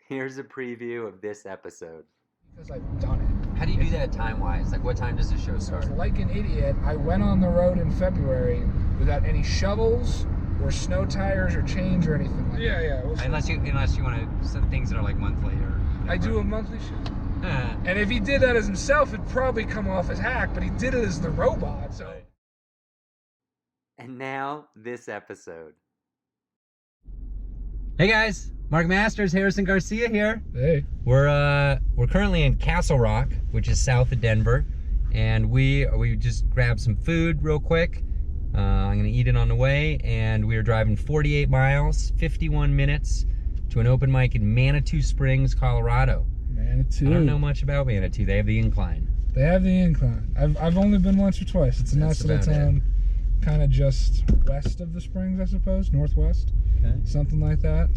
Here's a preview of this episode. Because I've done it. How do you do that time-wise? Like, what time does the show start? Like an idiot, I went on the road in February without any shovels or snow tires or change or anything like that. Yeah. Unless you want to some things that are like monthly or whatever. I do a monthly show. And if he did that as himself, it'd probably come off as hack, but he did it as the robot, so. And now, this episode. Hey guys, Mark Masters, Harrison Garcia here. Hey. We're currently in Castle Rock, which is south of Denver, and we just grabbed some food real quick. I'm gonna eat it on the way, and we are driving 48 miles, 51 minutes to an open mic in Manitou Springs, Colorado. Manitou. I don't know much about Manitou. They have the incline. They have the incline. I've only been once or twice. It's a nice little town, kind of just west of the Springs, I suppose, northwest. Okay. Something like that.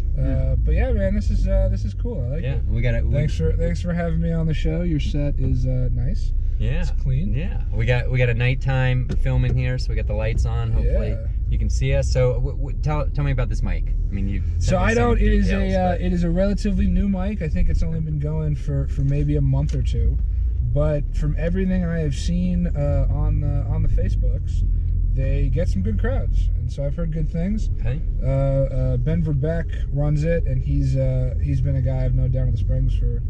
But yeah, man, this is cool. I like it. We got it. Thanks for having me on the show. Your set is nice. Yeah. It's clean. Yeah. We got a nighttime film in here, so we got the lights on. Hopefully you can see us. So tell me about this mic. I mean, you. So I don't. It is a relatively new mic. I think it's only been going for maybe a month or two, but from everything I have seen on the Facebooks, they get some good crowds, and so I've heard good things. Okay. Ben Verbeck runs it, and he's been a guy I've known down in the Springs for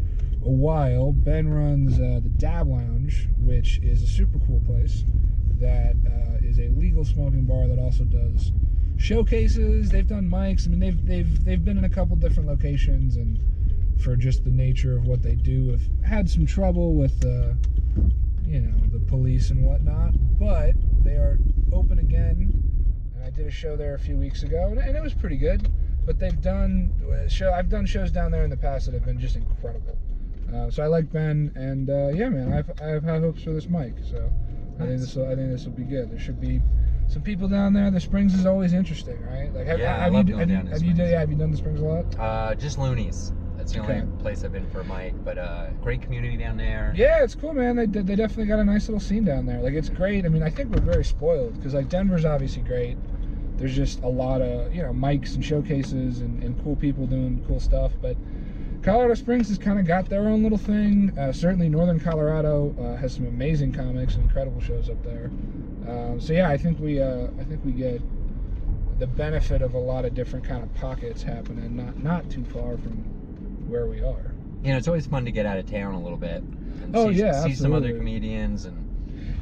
a while. Ben runs the Dab Lounge, which is a super cool place that is a legal smoking bar that also does showcases. They've done mics. I mean, they've been in a couple different locations, and for just the nature of what they do, have had some trouble with the police and whatnot, but they are open again, and I did a show there a few weeks ago, and it was pretty good. But I've done shows down there in the past that have been just incredible. So I like Ben, and yeah, man, I have high hopes for this mic. So I think this will be good. There should be some people down there. The Springs is always interesting, right? Like, have you done the Springs a lot? Just Loonies. That's the only place I've been for a mic, but great community down there. Yeah, it's cool, man. They definitely got a nice little scene down there. Like, it's great. I mean, I think we're very spoiled because, like, Denver's obviously great. There's just a lot of, mics and showcases and cool people doing cool stuff. But Colorado Springs has kind of got their own little thing. Certainly Northern Colorado has some amazing comics and incredible shows up there. So yeah, I think we get the benefit of a lot of different kind of pockets happening, not too far from where we are. It's always fun to get out of town a little bit and see some other comedians, and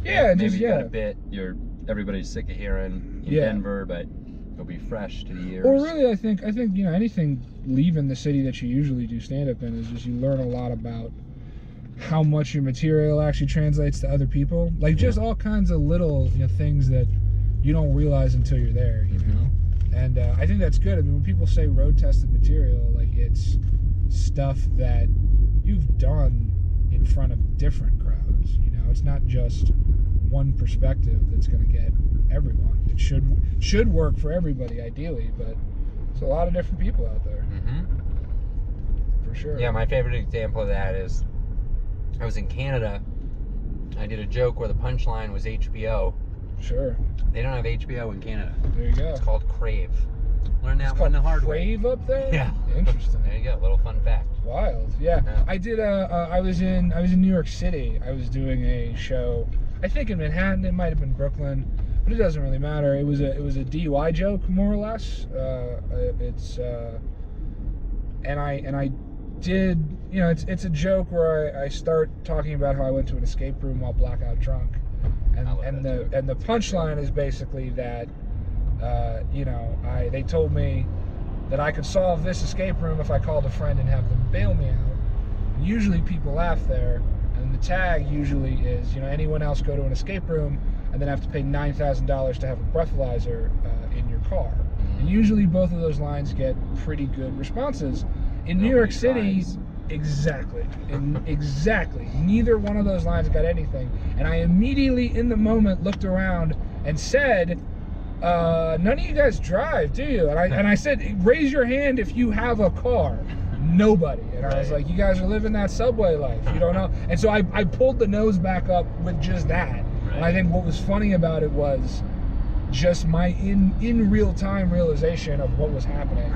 maybe you got a bit everybody's sick of hearing in Denver, but it'll be fresh to the ears. Well, really, I think anything leaving the city that you usually do stand-up in is just you learn a lot about how much your material actually translates to other people. Like, just all kinds of little things that you don't realize until you're there, you know? And I think that's good. I mean, when people say road-tested material, like, it's stuff that you've done in front of different crowds. It's not just one perspective that's going to get everyone. It should work for everybody, ideally, but there's a lot of different people out there. For sure. Yeah, my favorite example of that is I was in Canada. I did a joke where the punchline was HBO. Sure. They don't have HBO in Canada. There you go. It's called Crave. Learned that one the hard way. Crave up there? Yeah. Interesting. There you go. Little fun fact. Wild. Yeah. I did I was in New York City. I was doing a show, I think in Manhattan. It might have been Brooklyn, but it doesn't really matter. It was a DUI joke, more or less. And I did, it's a joke where I start talking about how I went to an escape room while blackout drunk, and the punchline is basically that they told me that I could solve this escape room if I called a friend and have them bail me out. And usually people laugh there, and the tag usually is, anyone else go to an escape room and then have to pay $9,000 to have a breathalyzer in your car. And usually both of those lines get pretty good responses. In New York City, exactly. Neither one of those lines got anything. And I immediately, in the moment, looked around and said, none of you guys drive, do you? And I said, raise your hand if you have a car. Nobody. And I was like, you guys are living that subway life. You don't know. And so I pulled the nose back up with just that. And I think what was funny about it was just my in real time realization of what was happening.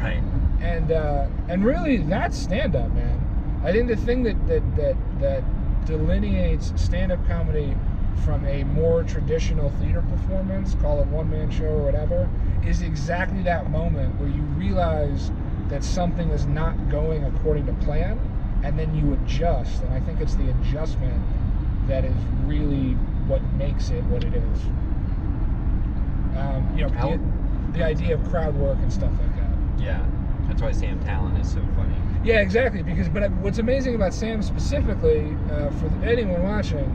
And really, that's stand-up, man. I think the thing that delineates stand-up comedy from a more traditional theater performance, call it one-man show or whatever, is exactly that moment where you realize that something is not going according to plan, and then you adjust. And I think it's the adjustment that is really what makes it what it is. The idea of crowd work and stuff like that. Yeah, that's why Sam Tallent is so funny. Yeah, exactly. But what's amazing about Sam specifically, for anyone watching,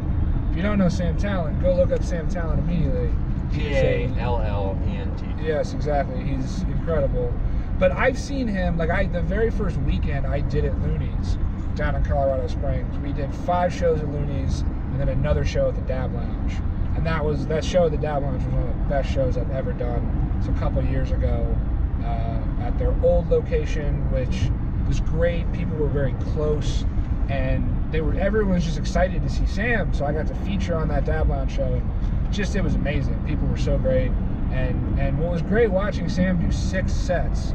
if you don't know Sam Tallent, go look up Sam Tallent immediately. Tallent. Yes, exactly. He's incredible. But I've seen him, the very first weekend I did at Looney's down in Colorado Springs. We did 5 shows at Looney's and then another show at the Dab Lounge. And that show at the Dab Lounge was one of the best shows I've ever done. It's a couple years ago at their old location, which was great. People were very close, and everyone was just excited to see Sam. So I got to feature on that Dab Lounge show, and it was amazing. People were so great, and what was great watching Sam do 6 sets,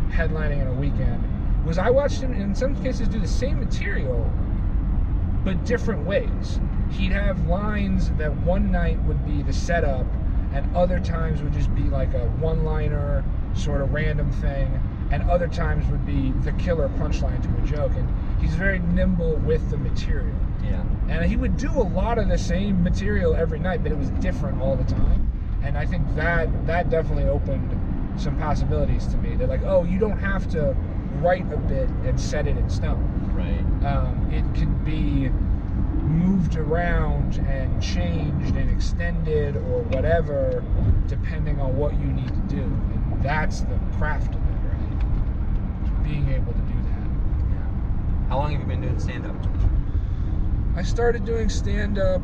headlining in a weekend, was I watched him in some cases do the same material, but different ways. He'd have lines that one night would be the setup, and other times would just be like a one-liner, sort of random thing, and other times would be the killer punchline to a joke. And he's very nimble with the material. Yeah. And he would do a lot of the same material every night, but it was different all the time. And I think that definitely opened some possibilities to me. They're like, oh, you don't have to write a bit and set it in stone. Right. It could be moved around and changed and extended or whatever, depending on what you need to do. And that's the craft of it, right? Being able to do that. Yeah. How long have you been doing stand-up? I started doing stand-up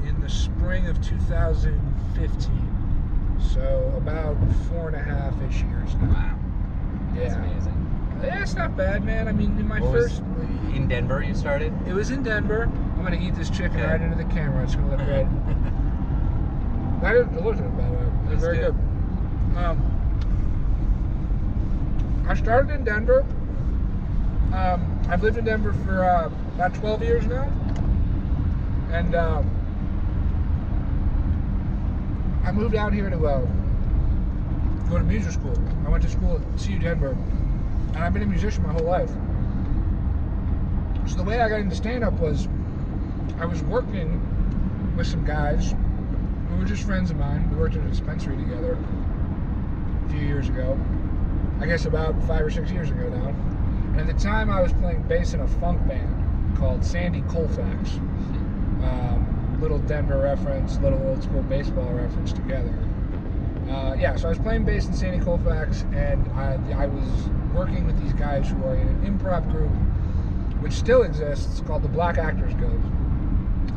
in the spring of 2015. So about 4.5-ish years now. Wow. That's Yeah. amazing. Yeah, it's not bad, man. I mean, in my first... In Denver you started? It was in Denver. I'm going to eat this chicken Okay. right into the camera. It's going to look great. I didn't look at it, by the way. It's That's very good. good. I started in Denver. I've lived in Denver for about 12 years now. And I moved out here to go to music school. I went to school at CU Denver. And I've been a musician my whole life. So the way I got into stand-up was I was working with some guys who were just friends of mine. We worked at a dispensary together a few years ago. I guess about 5 or 6 years ago now. And at the time I was playing bass in a funk band called Sandy Colfax. Little Denver reference, little old school baseball reference together. So I was playing bass in Sandy Colfax, and I was working with these guys who are in an improv group, which still exists, called the Black Actors Guild.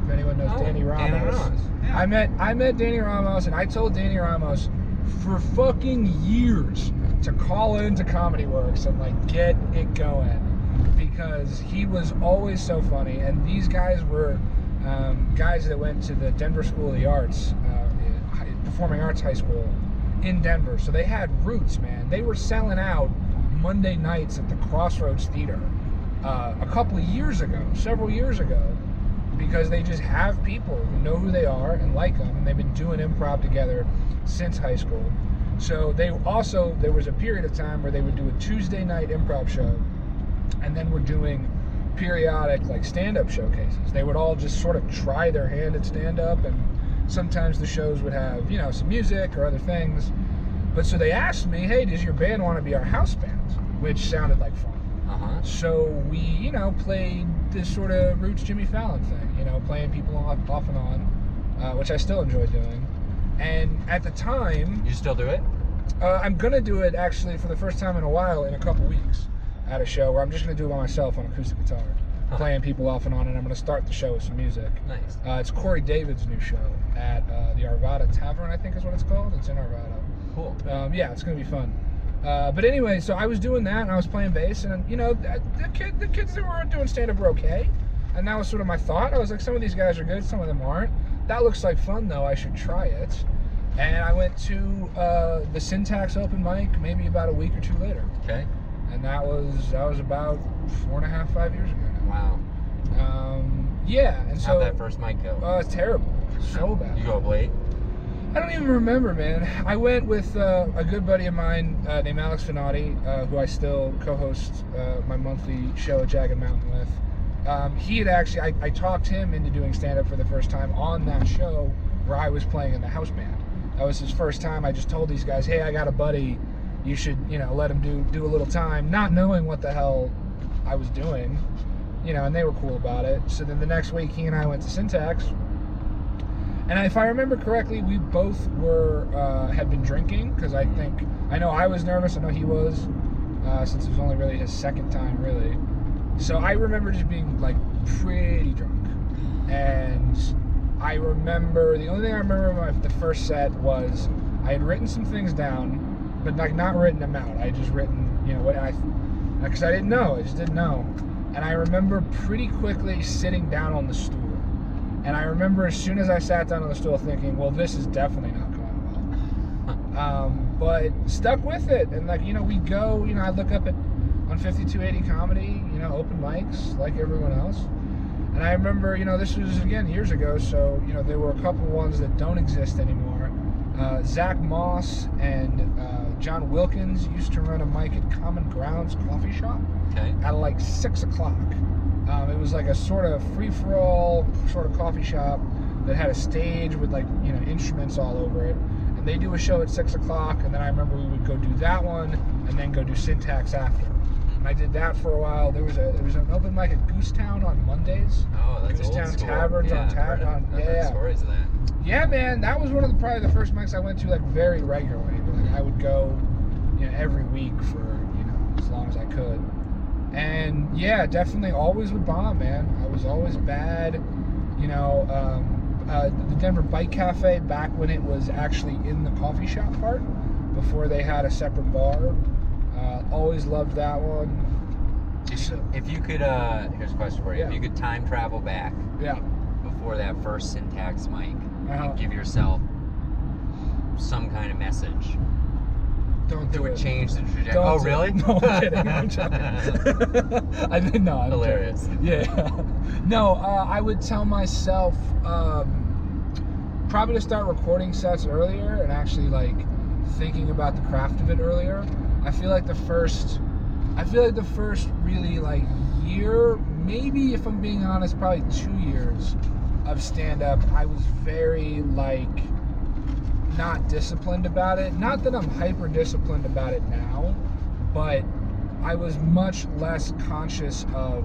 If anyone knows Danny Ramos. Danny Ramos. Yeah. I met Danny Ramos, and I told Danny Ramos for fucking years to call into Comedy Works and get it going, because he was always so funny. And these guys were guys that went to the Denver School of the Arts, Performing Arts High School in Denver. So they had roots, man. They were selling out Monday nights at the Crossroads Theater a couple of years ago, several years ago, because they just have people who know who they are and like them, and they've been doing improv together since high school. So there was a period of time where they would do a Tuesday night improv show, and then we're doing periodic stand-up showcases. They would all just sort of try their hand at stand-up, and sometimes the shows would have, some music or other things. But so they asked me, hey, does your band want to be our house band? Which sounded like fun. Uh-huh. So we, played this sort of roots Jimmy Fallon thing, playing people off and on, which I still enjoy doing. And at the time... You still do it? I'm going to do it, actually, for the first time in a while, in a couple weeks, at a show where I'm just going to do it by myself on acoustic guitar, playing people off and on, and I'm going to start the show with some music. Nice. It's Korey David's new show at the Arvada Tavern, I think is what it's called. It's in Arvada. Cool. It's going to be fun. But anyway, so I was doing that, and I was playing bass, and the kids that were doing stand-up were okay, and that was sort of my thought. I was like, some of these guys are good, some of them aren't. That looks like fun, though. I should try it. And I went to the Syntax open mic maybe about a week or two later. Okay. and that was about 4.5, 5 years ago now. Wow. Yeah, and so How'd that first mic go? it's terrible, so bad. You go up late? I don't even remember, man. I went with a good buddy of mine named Alex Finati, who I still co-host my monthly show at Jagged Mountain with. He had actually, I talked him into doing stand-up for the first time on that show where I was playing in the house band. That was his first time. I just told these guys, hey, I got a buddy. You should, let him do a little time, not knowing what the hell I was doing, and they were cool about it. So then the next week, he and I went to Syntax. And if I remember correctly, we both had been drinking, because I know I was nervous, I know he was, since it was only really his second time, really. So I remember just being, pretty drunk. And I remember, the only thing I remember about the first set was I had written some things down, but not written them out. I had just written, because I didn't know, I just didn't know. And I remember pretty quickly sitting down on the stool. And I remember as soon as I sat down on the stool thinking, well, this is definitely not going well. But stuck with it. And we go, I look up on 5280 Comedy, open mics like everyone else. And I remember, this was, again, years ago, so, there were a couple ones that don't exist anymore. Zach Maas and John Wilkins used to run a mic at Common Grounds Coffee Shop at 6 o'clock. It was like a sort of free-for-all sort of coffee shop that had a stage with instruments all over it. And they do a show at 6 o'clock, and then I remember we would go do that one and then go do Syntax after. And I did that for a while. There was an open mic at Goosetown on Mondays. Oh, that's Goosetown old school. Taverns yeah, on Tap. I've heard stories of that. Yeah, man, that was one of probably the first mics I went to very regularly. I would go, every week for as long as I could. And yeah, definitely always would bomb, man. I was always bad. The Denver Bike Cafe, back when it was actually in the coffee shop part, before they had a separate bar. Always loved that one. If you could, here's a question for you. Yeah. If you could time travel back before that first Syntax mic and give yourself some kind of message Don't do that would it. change the trajectory. Don't Oh, do really? it. No, I'm kidding. I'm joking. I did not. Hilarious. Yeah. No, I would tell myself probably to start recording sets earlier and actually thinking about the craft of it earlier. I feel like the first really year, maybe if I'm being honest, probably 2 years of stand-up, I was very not disciplined about it. Not that I'm hyper disciplined about it now, but I was much less conscious of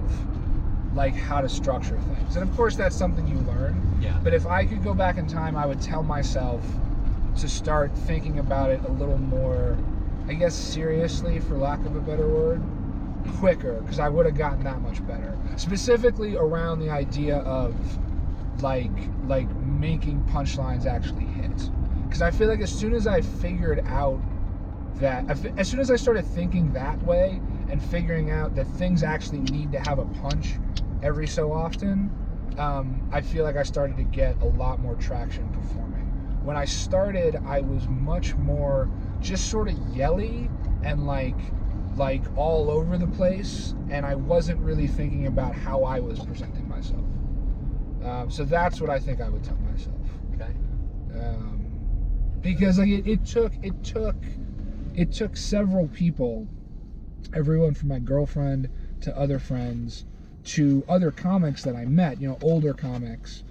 how to structure things. And of course that's something you learn. Yeah. But if I could go back in time, I would tell myself to start thinking about it a little more, I guess, seriously, for lack of a better word, quicker, because I would have gotten that much better. Specifically around the idea of making punchlines actually hit. Because I feel like as soon as I figured out as soon as I started thinking that way and figuring out that things actually need to have a punch every so often, I feel like I started to get a lot more traction performing. When I started, I was much more just sort of yelly and all over the place, and I wasn't really thinking about how I was presenting myself. So that's what I think I would tell myself. Okay. Because it took several people, everyone from my girlfriend to other friends to other comics that I met, older comics,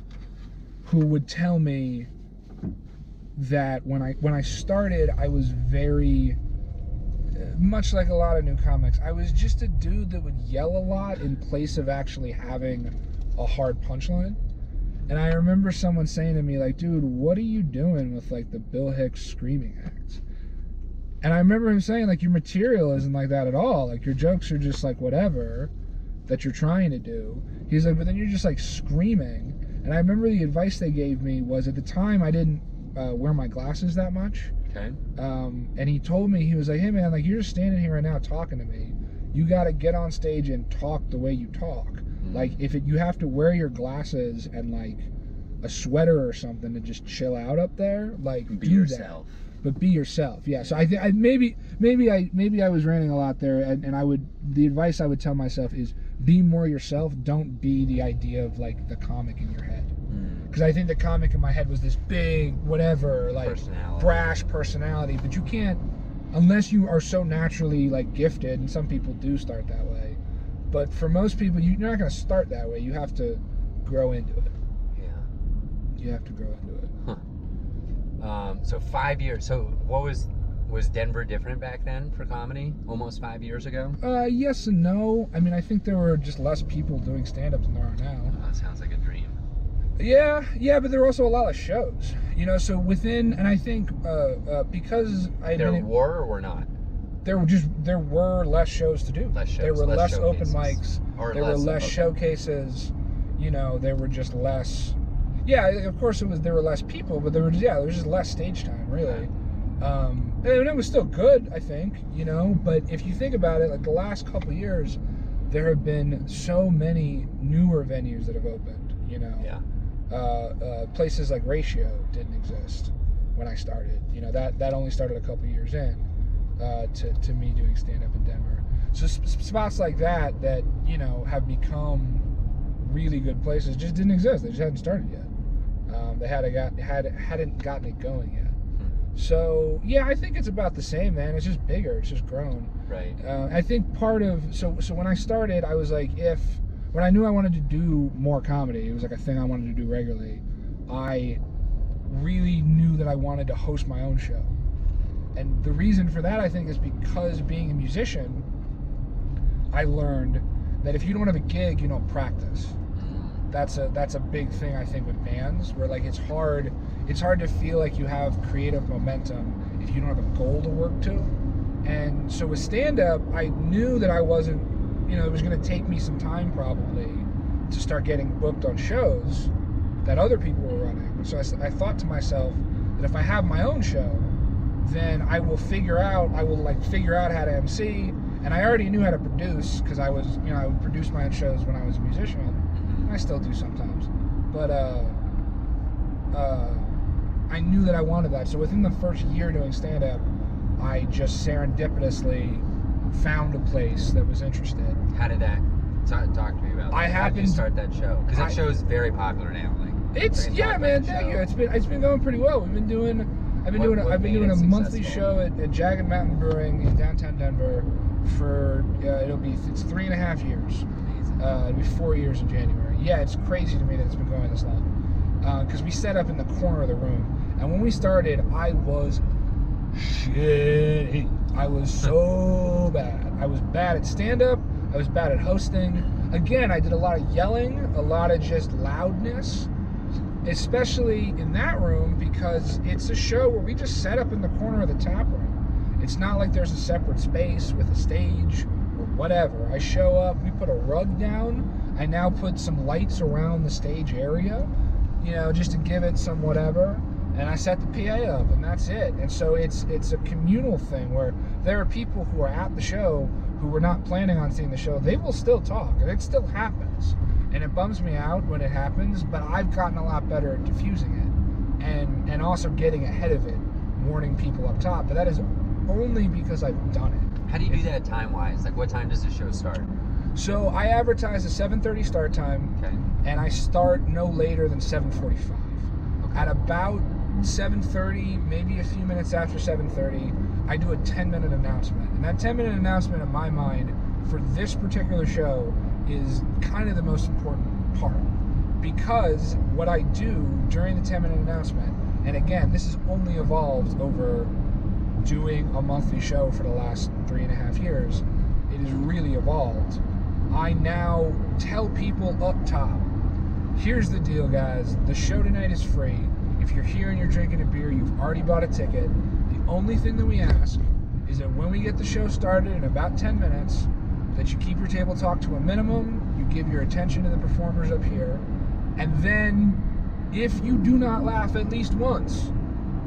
who would tell me that when I started, I was very much like a lot of new comics. I was just a dude that would yell a lot in place of actually having a hard punchline. And I remember someone saying to me, dude, what are you doing with the Bill Hicks screaming act? And I remember him saying, your material isn't like that at all. Your jokes are just whatever that you're trying to do. He's but then you're just screaming. And I remember the advice they gave me was, at the time I didn't wear my glasses that much. Okay. And he told me, he was hey man, you're just standing here right now talking to me. You got to get on stage and talk the way you talk. If you have to wear your glasses and a sweater or something to just chill out up there, Be do yourself. but be yourself. Yeah. So I maybe I was ranting a lot there, and the advice I would tell myself is be more yourself. Don't be the idea of like the comic in your head. Because I think the comic in my head was this big, whatever, like brash personality. But you can't, unless you are so naturally like gifted, and some people do start that way. But for most people, you're not going to start that way. You have to grow into it. Yeah. You have to grow into it. Huh. So 5 years. So what was Denver different back then for comedy? Almost 5 years ago? Yes and no. I mean, I think there were just less people doing stand-up than there are now. Oh, that sounds like a dream. Yeah, but there were also a lot of shows, you know. So within, and I think because there were or were not. There were less shows to do. Less shows. There were less open showcases. mics. There were less showcases. You know, there were just less. Yeah, of course there were less people, but there was just less stage time, really. And it was still good, I think, you know. But if you think about it, like the last couple of years, there have been so many newer venues that have opened, you know. Yeah. Places like Ratio didn't exist when I started. You know, that only started a couple years in to me doing stand-up in Denver. So spots like that, you know, have become really good places just didn't exist. They just hadn't started yet. They hadn't gotten it going yet. So yeah, I think it's about the same, man. It's just bigger. It's just grown. Right. I think part of so when I started, I was like, when I knew I wanted to do more comedy, it was like a thing I wanted to do regularly. I really knew that I wanted to host my own show. And the reason for that, I think, is because being a musician, I learned that if you don't have a gig, you don't practice. That's a big thing, I think, with bands, where like it's hard to feel like you have creative momentum if you don't have a goal to work to. And so with stand-up, I knew that I wasn't, you know, it was going to take me some time probably to start getting booked on shows that other people were running. So I thought to myself that if I have my own show, then I will figure out how to MC. And I already knew how to produce because I would produce my own shows when I was a musician. And I still do sometimes. But I knew that I wanted that. So within the first year doing stand-up, I just serendipitously found a place that was interested. How did that talk to me about? How did you start that show? Because that show is very popular now. Like it's man, thank you. It's been going pretty well. I've been doing a monthly show at Jagged Brewing in downtown Denver for it's 3.5 years. Amazing. It'll be 4 years in January. Yeah, it's crazy to me that it's been going this long. Because we set up in the corner of the room, and when we started, I was shitty. I was so bad. I was bad at stand-up. I was bad at hosting. Again, I did a lot of yelling, a lot of just loudness, especially in that room because it's a show where we just set up in the corner of the tap room. It's not like there's a separate space with a stage or whatever. I show up, we put a rug down. I now put some lights around the stage area, you know, just to give it some whatever. And I set the PA up, and that's it. And so it's a communal thing where there are people who are at the show who were not planning on seeing the show. They will still talk, and it still happens. And it bums me out when it happens, but I've gotten a lot better at diffusing it and also getting ahead of it, warning people up top. But that is only because I've done it. How do you do that time-wise? Like, what time does the show start? So I advertise a 7:30 start time, okay, and I start no later than 7:45. Okay. At about 7:30, maybe a few minutes after 7:30, I do a 10-minute announcement. And that 10-minute announcement, in my mind, for this particular show, is kind of the most important part. Because what I do during the 10-minute announcement, and again, this has only evolved over doing a monthly show for the last 3.5 years, it has really evolved. I now tell people up top, here's the deal, guys. The show tonight is free. If you're here and you're drinking a beer, you've already bought a ticket. The only thing that we ask is that when we get the show started in about 10 minutes, that you keep your table talk to a minimum, you give your attention to the performers up here, and then if you do not laugh at least once,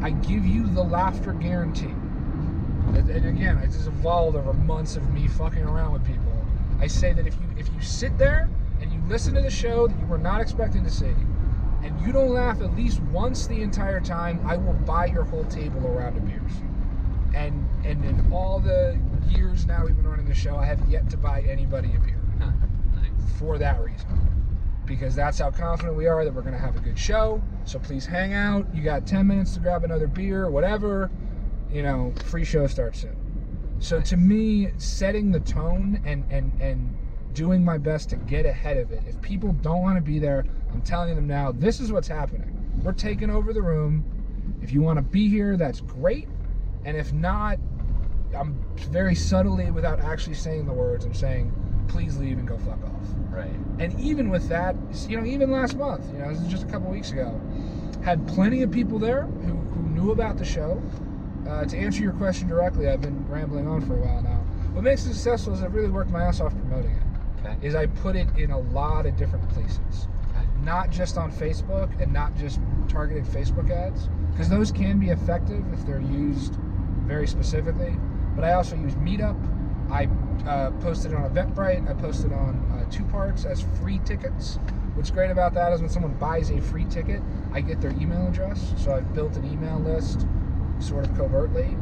I give you the laughter guarantee. And again, it's just evolved over months of me fucking around with people. I say that if you sit there and you listen to the show that you were not expecting to see, and you don't laugh at least once the entire time, I will buy your whole table a round of beers. And in all the years now we've been running the show, I have yet to buy anybody a beer. Nice. For that reason. Because that's how confident we are that we're going to have a good show. So please hang out. You got 10 minutes to grab another beer, whatever. You know, free show starts soon. So Nice. to me, setting the tone and doing my best to get ahead of it. If people don't want to be there, I'm telling them now, this is what's happening. We're taking over the room. If you want to be here, that's great. And if not, I'm very subtly, without actually saying the words, I'm saying, please leave and go fuck off. Right. And even with that, you know, even last month, you know, this is just a couple weeks ago, had plenty of people there who knew about the show. To answer your question directly, I've been rambling on for a while now. What makes it successful is I've really worked my ass off promoting it. Okay. Is I put it in a lot of different places. Okay. Not just on Facebook and not just targeted Facebook ads, because those can be effective if they're used very specifically. But I also use Meetup. I posted on Eventbrite. I posted on 2 parts as free tickets. What's great about that is when someone buys a free ticket, I get their email address. So I've built an email list sort of covertly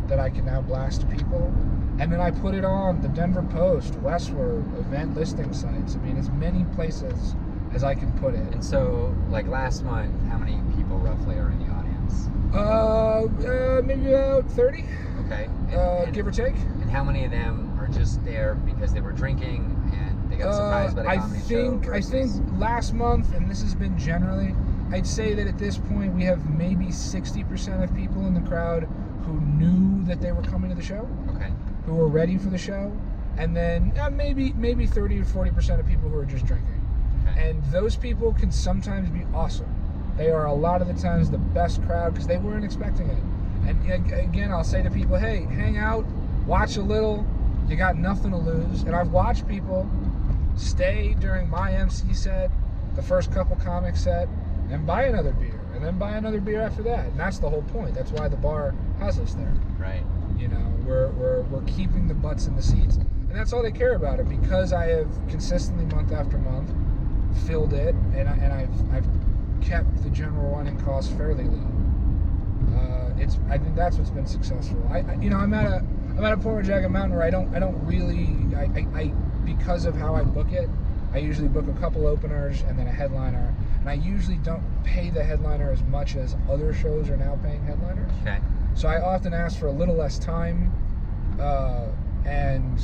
that I can now blast to people. And then I put it on the Denver Post, Westward, event listing sites. I mean, as many places as I can put it. And so, like last month, how many people roughly are in the audience? Maybe about 30, Okay. give or take. And how many of them are just there because they were drinking and they got surprised by the comedy show? I think last month, and this has been generally, I'd say that at this point we have maybe 60% of people in the crowd who knew that they were coming to the show, Okay. who were ready for the show, and then maybe 30 to 40% of people who are just drinking. Okay. And those people can sometimes be awesome. They are a lot of the times the best crowd because they weren't expecting it. And again, I'll say to people, hey, hang out, watch a little, you got nothing to lose. And I've watched people stay during my MC set, the first couple comic set, and buy another beer, and then buy another beer after that. And that's the whole point. That's why the bar has us there. Right. You know, we're keeping the butts in the seats, and that's all they care about. And because I have consistently month after month filled it, and I've kept the general running costs fairly low. I think that's what's been successful. I'm at a point with Jagged Mountain where I don't really because of how I book it. I usually book a couple openers and then a headliner, and I usually don't pay the headliner as much as other shows are now paying headliners. Okay. So I often ask for a little less time, and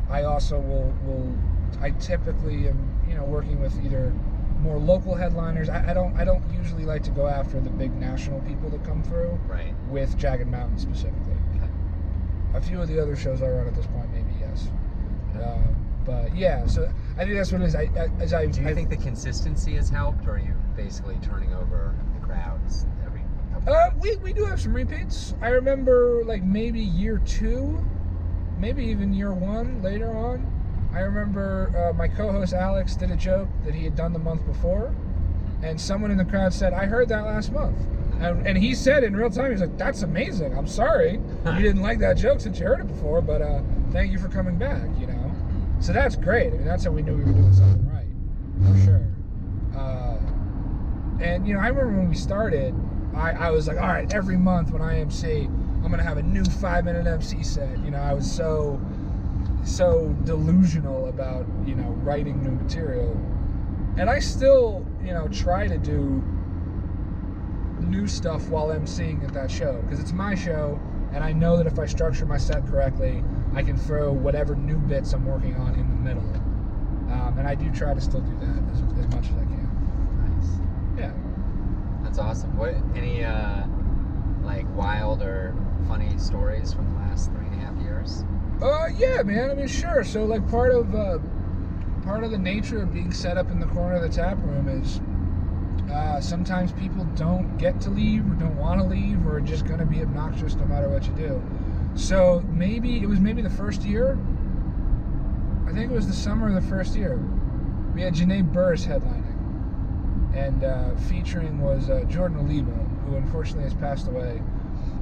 I also I typically am, working with either more local headliners. I don't usually like to go after the big national people that come through. Right. With Jagged Mountain specifically. Okay. A few of the other shows I run at this point, maybe yes. But yeah, so I think that's what it is. Do you think the consistency has helped, or are you basically turning over the crowds every couple we do have some repeats. I remember like maybe year 2, maybe even year 1 later on. I remember my co-host Alex did a joke that he had done the month before, and someone in the crowd said, I heard that last month. And he said in real time, he's like, that's amazing. I'm sorry you didn't like that joke since you heard it before, but thank you for coming back, So that's great. I mean, that's how we knew we were doing something right, for sure. And, I remember when we started, I was like, all right, every month when I MC, I'm going to have a new 5-minute MC set. I was so delusional about, writing new material. And I still, try to do new stuff while emceeing at that show, because it's my show, and I know that if I structure my set correctly, I can throw whatever new bits I'm working on in the middle. And I do try to still do that as much as I can. Nice. Yeah. That's awesome. What any like wild or funny stories from the last 3.5 years? Yeah, man. I mean, sure. So, like, part of the nature of being set up in the corner of the tap room is sometimes people don't get to leave or don't want to leave or are just going to be obnoxious no matter what you do. So maybe the first year. I think it was the summer of the first year. We had Janae Burris headlining, and featuring was Jordan Oliva, who unfortunately has passed away.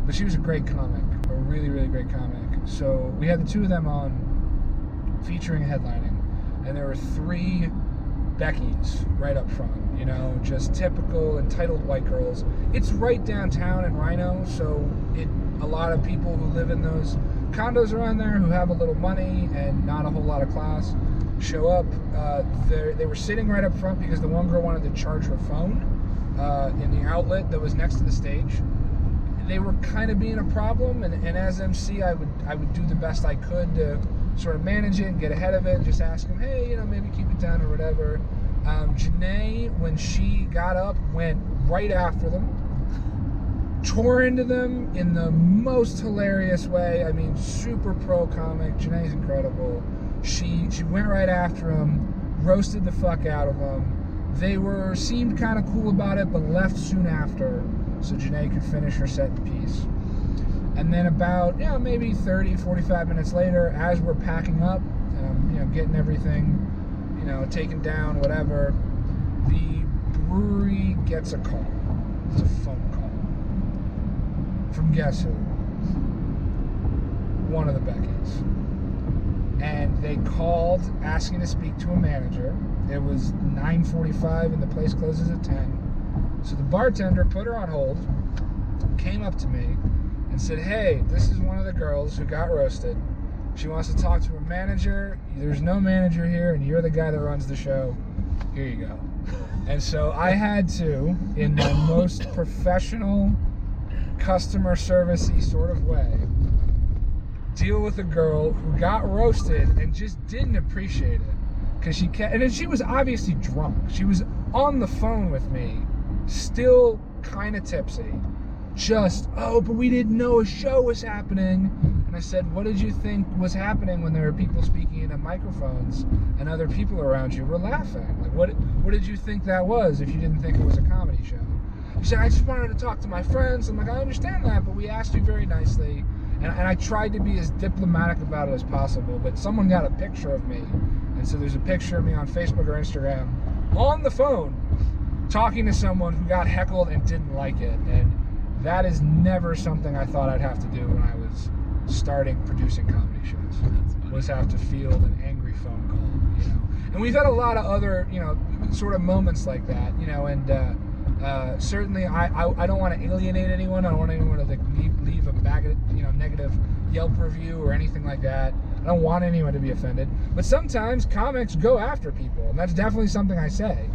But she was a great comic, a really, really great comic. So we had the two of them on, featuring and headlining, and there were 3 Becky's right up front, you know, just typical entitled white girls. It's right downtown in Rhino, so a lot of people who live in those condos around there who have a little money and not a whole lot of class show up. They were sitting right up front because the one girl wanted to charge her phone in the outlet that was next to the stage. They were kind of being a problem, and as MC, I would do the best I could to sort of manage it and get ahead of it and just ask them, hey, you know, maybe keep it down or whatever. Janae, when she got up, went right after them, tore into them in the most hilarious way. I mean, super pro comic. Janae's incredible. She went right after them, roasted the fuck out of them. They seemed kind of cool about it, but left soon after, so Janae could finish her set in peace. And then about, maybe 30, 45 minutes later, as we're packing up, getting everything, taken down, whatever, the brewery gets a call. It's a phone call. From guess who? One of the Beckys. And they called asking to speak to a manager. It was 9:45 and the place closes at 10. So the bartender put her on hold, came up to me, and said, hey, this is one of the girls who got roasted. She wants to talk to her manager. There's no manager here, and you're the guy that runs the show. Here you go. And so I had to, in the most professional, customer service-y sort of way, deal with a girl who got roasted and just didn't appreciate it. Because she was obviously drunk. She was on the phone with me, still kind of tipsy. But we didn't know a show was happening. And I said, what did you think was happening when there were people speaking into microphones and other people around you were laughing? Like, what did you think that was if you didn't think it was a comedy show? She said, I just wanted to talk to my friends. I'm like, I understand that, but we asked you very nicely. And I tried to be as diplomatic about it as possible, but someone got a picture of me. And so there's a picture of me on Facebook or Instagram on the phone talking to someone who got heckled and didn't like it. And that is never something I thought I'd have to do when I was starting producing comedy shows. Was have to field an angry phone call, And we've had a lot of other, sort of moments like that, and certainly I don't want to alienate anyone. I don't want anyone to leave a negative Yelp review or anything like that. I don't want anyone to be offended. But sometimes comics go after people, and that's definitely something I say.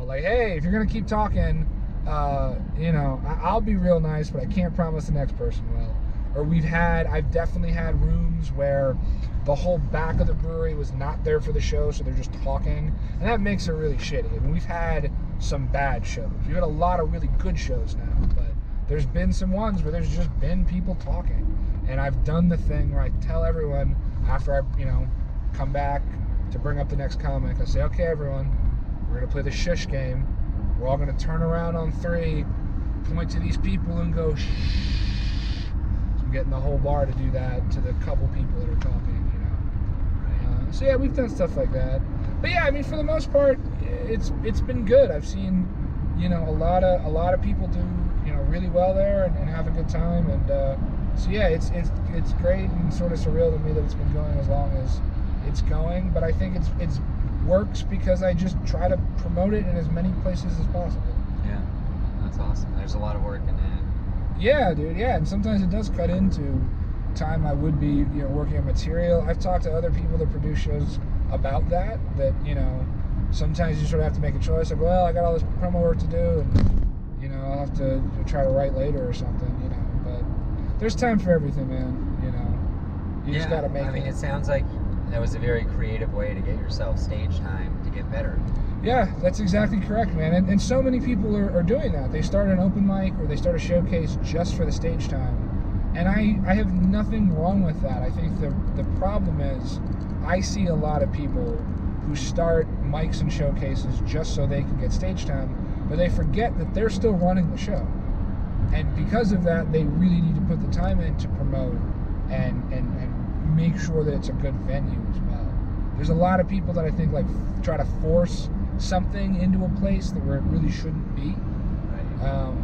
Like, hey, if you're gonna keep talking, I'll be real nice, but I can't promise the next person will. Or I've definitely had rooms where the whole back of the brewery was not there for the show, so they're just talking, and that makes it really shitty. I mean, we've had some bad shows. We've had a lot of really good shows now, but there's been some ones where there's just been people talking. And I've done the thing where I tell everyone after I, come back to bring up the next comic, I say, okay, everyone, we're going to play the shush game. We're all going to turn around on 3, point to these people and go, shh. So I'm getting the whole bar to do that to the couple people that are talking, So yeah, we've done stuff like that. But yeah, I mean, for the most part, it's been good. I've seen, a lot of people do, really well there and have a good time. And so yeah, it's great and sort of surreal to me that it's been going as long as it's going. But I think it's works because I just try to promote it in as many places as possible. Yeah, that's awesome. There's a lot of work in that. Yeah, dude. Yeah, and sometimes it does cut into time I would be, working on material. I've talked to other people that produce shows about that, sometimes you sort of have to make a choice of, well, I got all this promo work to do, and, I'll have to try to write later or something, but there's time for everything, man, you just gotta make it. I mean, it sounds like that was a very creative way to get yourself stage time to get better. Yeah, that's exactly correct, man. And so many people are doing that. They start an open mic or they start a showcase just for the stage time. And I have nothing wrong with that. I think the problem is I see a lot of people who start mics and showcases just so they can get stage time, but they forget that they're still running the show. And because of that, they really need to put the time in to promote and make sure that it's a good venue as well. There's a lot of people that I think try to force something into a place that where it really shouldn't be.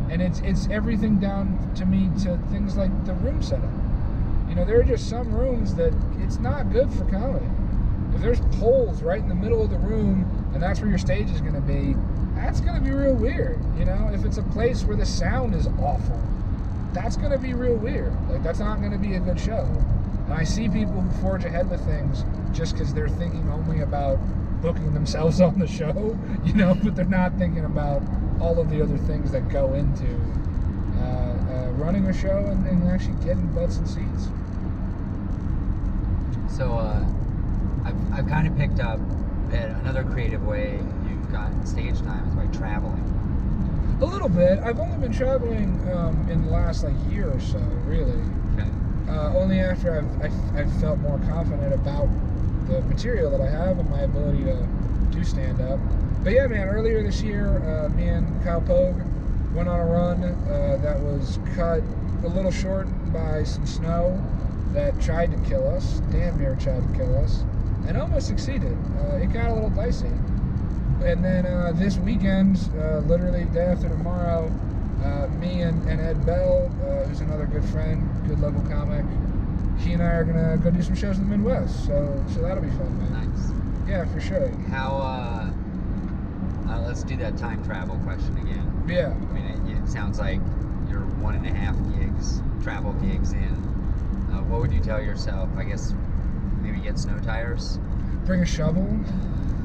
And it's everything down to me to things like the room setup. There are just some rooms that it's not good for comedy. If there's poles right in the middle of the room and that's where your stage is going to be, that's going to be real weird. You know, if it's a place where the sound is awful, that's going to be real weird. Like, that's not going to be a good show. And I see people who forge ahead with things just because they're thinking only about booking themselves on the show, you know, but they're not thinking about all of the other things that go into running a show and actually getting butts and seats. So I've kind of picked up that another creative way you've gotten stage time is by traveling. A little bit. I've only been traveling in the last year or so, really. Okay. Only after I've felt more confident about the material that I have and my ability to do stand-up. But yeah, man, earlier this year, me and Kyle Pogue went on a run that was cut a little short by some snow that tried to kill us, damn near tried to kill us, and almost succeeded. It got a little dicey. And then this weekend, literally day after tomorrow, me and Ed Bell, who's another good friend, good local comic, he and I are gonna go do some shows in the Midwest. So that'll be fun, man. Nice. Yeah, for sure. How? Let's do that time travel question again. Yeah. I mean, it sounds like you're 1.5 gigs, travel gigs in. What would you tell yourself? I guess maybe get snow tires. Bring a shovel.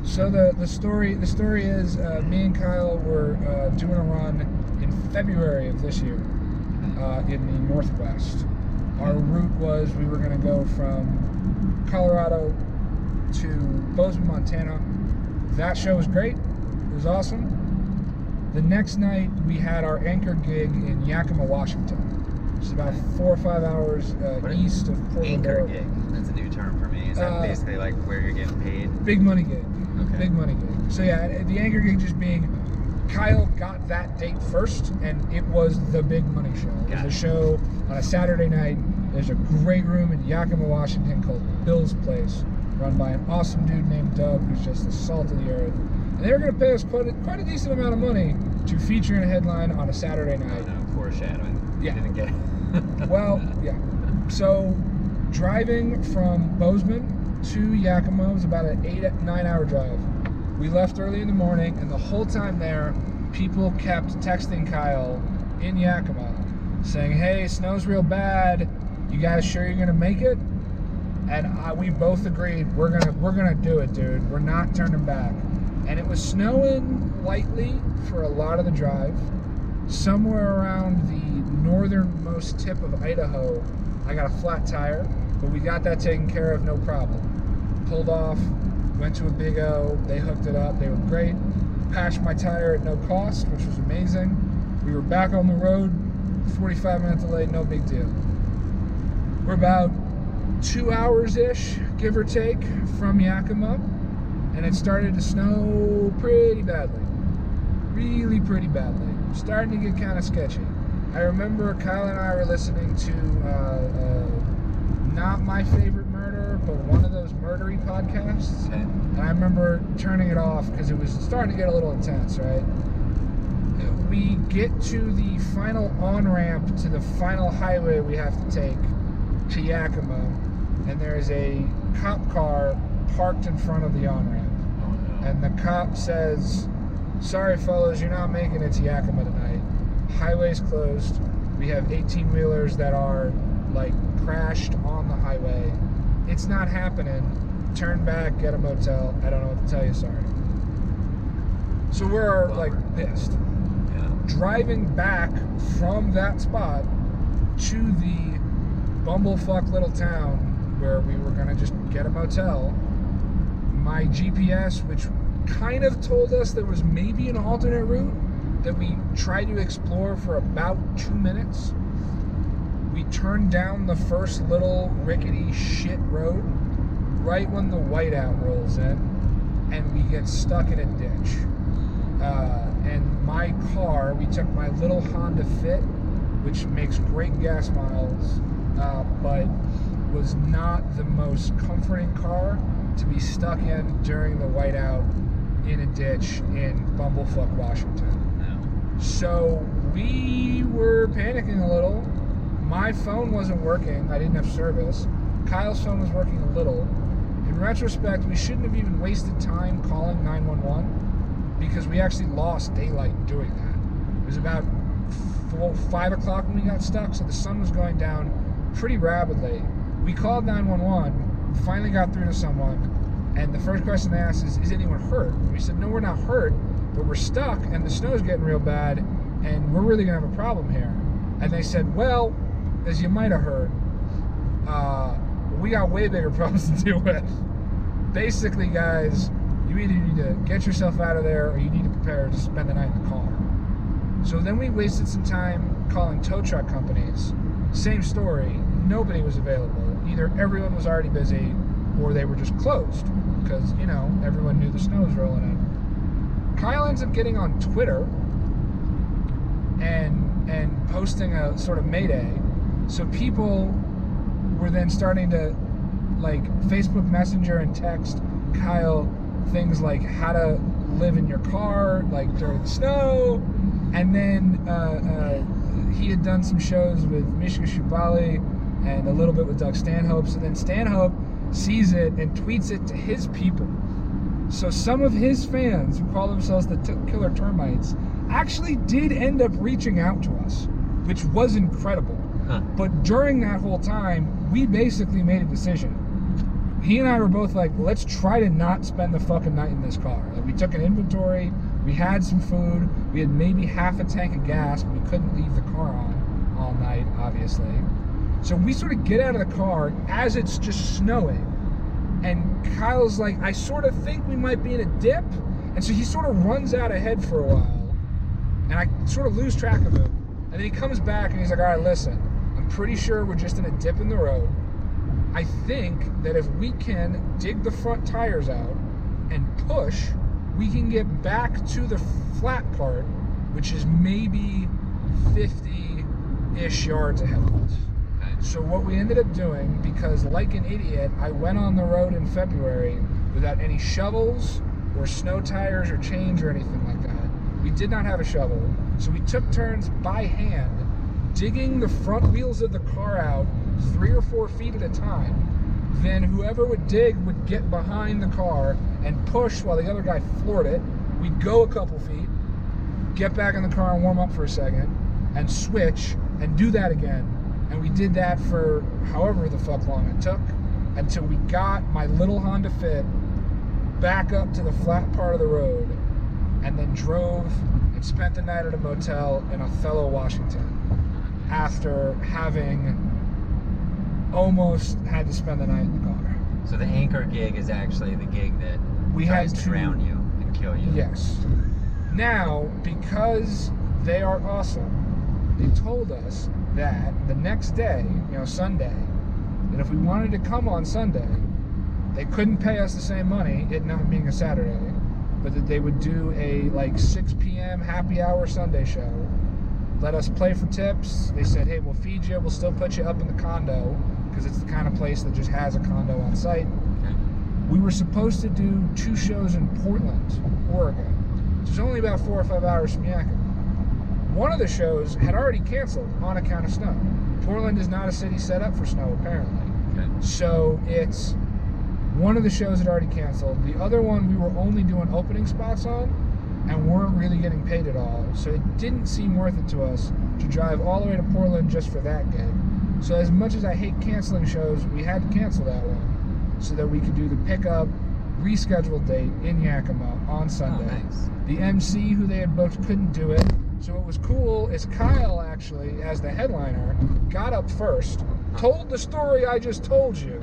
So the story is me and Kyle were doing a run in February of this year in the Northwest. Our route was we were going to go from Colorado to Bozeman, Montana. That show was great. It was awesome. The next night we had our anchor gig in Yakima, Washington, which is about 4 or 5 hours east of Portland. Anchor Oregon. gig. That's a new term for me. Is that basically like where you're getting paid? Big money gig. Okay. Big money gig. So yeah, the anchor gig just being Kyle got that date first, and it was the big money show. It was a show on a Saturday night. There's a great room in Yakima, Washington called Bill's Place, run by an awesome dude named Doug, who's just the salt of the earth. And they were going to pay us quite a decent amount of money to feature in a headline on a Saturday night. Oh no, foreshadowing. Yeah. You didn't get it. Well, yeah. So driving from Bozeman to Yakima was about an 8-9 hour drive. We left early in the morning, and the whole time there, people kept texting Kyle in Yakima saying, "Hey, snow's real bad. You guys sure you're gonna make it?" And we both agreed we're gonna do it, dude. We're not turning back. And it was snowing lightly for a lot of the drive. Somewhere around the northernmost tip of Idaho, I got a flat tire, but we got that taken care of, no problem. Pulled off, went to a Big O, they hooked it up, they were great. Patched my tire at no cost, which was amazing. We were back on the road, 45 minutes delayed, no big deal. We're about 2 hours-ish, give or take, from Yakima, and it started to snow pretty badly. Really pretty badly. Starting to get kind of sketchy. I remember Kyle and I were listening to not my favorite murder, but one of those murdery podcasts. Okay. And I remember turning it off because it was starting to get a little intense, right? We get to the final on-ramp to the final highway we have to take to Yakima, and there's a cop car parked in front of the on-ramp. Oh no. And the cop says, "Sorry fellas, you're not making it to Yakima tonight. Highway's closed. We have 18-wheelers that are crashed on the highway. It's not happening. Turn back, get a motel. I don't know what to tell you, sorry." So we're pissed. Yeah. Driving back from that spot to the bumblefuck little town where we were gonna just get a motel, my GPS, which kind of told us there was maybe an alternate route that we tried to explore for about 2 minutes. We turned down the first little rickety shit road right when the whiteout rolls in, and we get stuck in a ditch. And my car, we took my little Honda Fit, which makes great gas miles, but was not the most comforting car to be stuck in during the whiteout in a ditch in bumblefuck Washington. No. So we were panicking a little. My phone wasn't working. I didn't have service. Kyle's phone was working a little. in retrospect, we shouldn't have even wasted time calling 911 because we actually lost daylight doing that. It was about 5 o'clock when we got stuck, so the sun was going down pretty rapidly. We called 911, finally got through to someone, and the first question they asked is anyone hurt? And we said, no, we're not hurt, but we're stuck, and the snow's getting real bad, and we're really going to have a problem here. And they said, well, as you might have heard, we got way bigger problems to deal with. Basically, guys, you either need to get yourself out of there or you need to prepare to spend the night in the car. So then we wasted some time calling tow truck companies. Same story, nobody was available. Either everyone was already busy or they were just closed because, you know, everyone knew the snow was rolling in. Kyle ends up getting on Twitter and posting a sort of mayday. So people were then starting to, like, Facebook Messenger and text Kyle things like how to live in your car, like, during the snow. And then he had done some shows with Mishka Shubaly and a little bit with Doug Stanhope. So then Stanhope sees it and tweets it to his people. So some of his fans, who call themselves the Killer Termites, actually did end up reaching out to us, which was incredible. Huh. But during that whole time, we basically made a decision. He and I were both like, let's try to not spend the fucking night in this car. Like, we took an inventory, we had some food, we had maybe half a tank of gas, but we couldn't leave the car on all night, obviously. So we sort of get out of the car as it's just snowing. And Kyle's like, I sort of think we might be in a dip. And so he sort of runs out ahead for a while. And I sort of lose track of him. And then he comes back and he's like, all right, listen, I'm pretty sure we're just in a dip in the road. I think that if we can dig the front tires out and push, we can get back to the flat part, which is maybe 50-ish yards ahead of us. So what we ended up doing, because like an idiot, I went on the road in February without any shovels or snow tires or chains or anything like that. We did not have a shovel, so we took turns by hand digging the front wheels of the car out 3 or 4 feet at a time. Then whoever would dig would get behind the car and push while the other guy floored it. We'd go a couple feet, get back in the car and warm up for a second, and switch, and do that again. And we did that for however the fuck long it took, until we got my little Honda Fit back up to the flat part of the road, and then drove and spent the night at a motel in Othello, Washington, after having almost had to spend the night in the car. So the anchor gig is actually the gig that We tries had to to drown you and kill you. Yes. Now, because they are awesome, they told us that the next day, you know, Sunday, that if we wanted to come on Sunday, they couldn't pay us the same money, it not being a Saturday, but that they would do a like 6 p.m. happy hour Sunday show, let us play for tips. They said, hey, we'll feed you, we'll still put you up in the condo, because it's the kind of place that just has a condo on site. Okay. We were supposed to do 2 shows in Portland, Oregon, which is only about 4 or 5 hours from Yakima. One of the shows had already canceled on account of snow. Portland is not a city set up for snow, apparently. Okay. So it's, one of the shows had already canceled. The other one we were only doing opening spots on and weren't really getting paid at all. So it didn't seem worth it to us to drive all the way to Portland just for that gig. So as much as I hate canceling shows, we had to cancel that one so that we could do the pickup, rescheduled date in Yakima on Sunday. Oh, nice. The MC who they had booked couldn't do it. So what was cool is Kyle actually, as the headliner, got up first, told the story I just told you,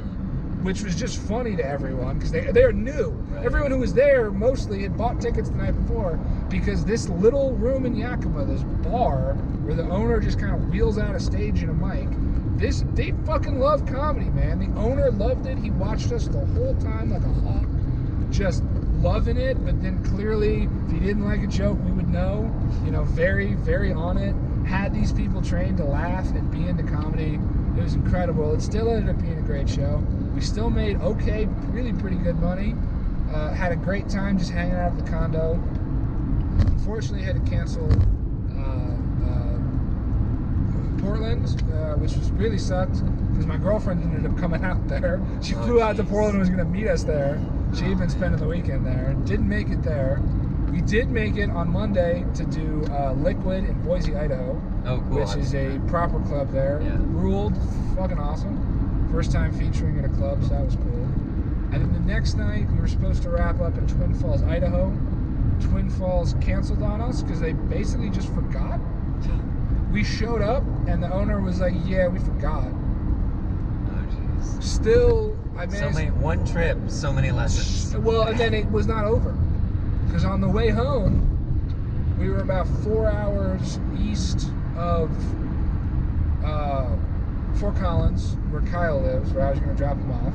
which was just funny to everyone because they're new. Right. Everyone who was there mostly had bought tickets the night before because this little room in Yakima, this bar where the owner just kind of wheels out a stage and a mic, they fucking love comedy, man. The owner loved it. He watched us the whole time like a hawk, just loving it. But then clearly, if he didn't like a joke, we would know. You know, very, very on it. Had these people trained to laugh and be into comedy. It was incredible. It still ended up being a great show. We still made okay, really pretty good money. Had a great time just hanging out at the condo. Unfortunately, had to cancel Portland, which was really sucked because my girlfriend ended up coming out there. She flew out to Portland and was going to meet us there. She had been spending the weekend there. Didn't make it there. We did make it on Monday to do Liquid in Boise, Idaho. Oh, cool. Which is a proper club there. Yeah. Ruled, fucking awesome. First time featuring at a club, so that was cool. And then the next night, we were supposed to wrap up in Twin Falls, Idaho. Twin Falls canceled on us because they basically just forgot. We showed up, and the owner was like, yeah, we forgot. Oh, jeez. Still, I managed... One trip, so many lessons. Well, and then it was not over. Because on the way home, we were about 4 hours east of Fort Collins, where Kyle lives, where I was going to drop him off.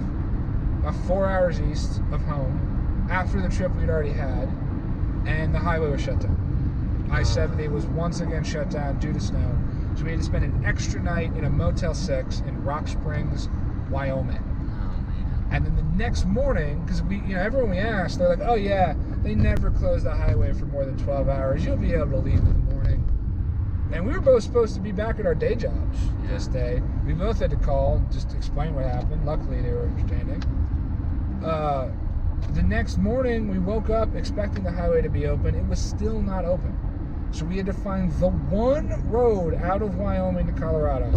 About 4 hours east of home, after the trip we'd already had, and the highway was shut down. I-70 was once again shut down due to snow, so we had to spend an extra night in a Motel 6 in Rock Springs, Wyoming. And then the next morning, because everyone we asked, they're like, oh yeah, they never close the highway for more than 12 hours. You'll be able to leave in the morning. And we were both supposed to be back at our day jobs this day. We both had to call just to explain what happened. Luckily, they were understanding. The next morning, we woke up expecting the highway to be open. It was still not open. So we had to find the one road out of Wyoming to Colorado,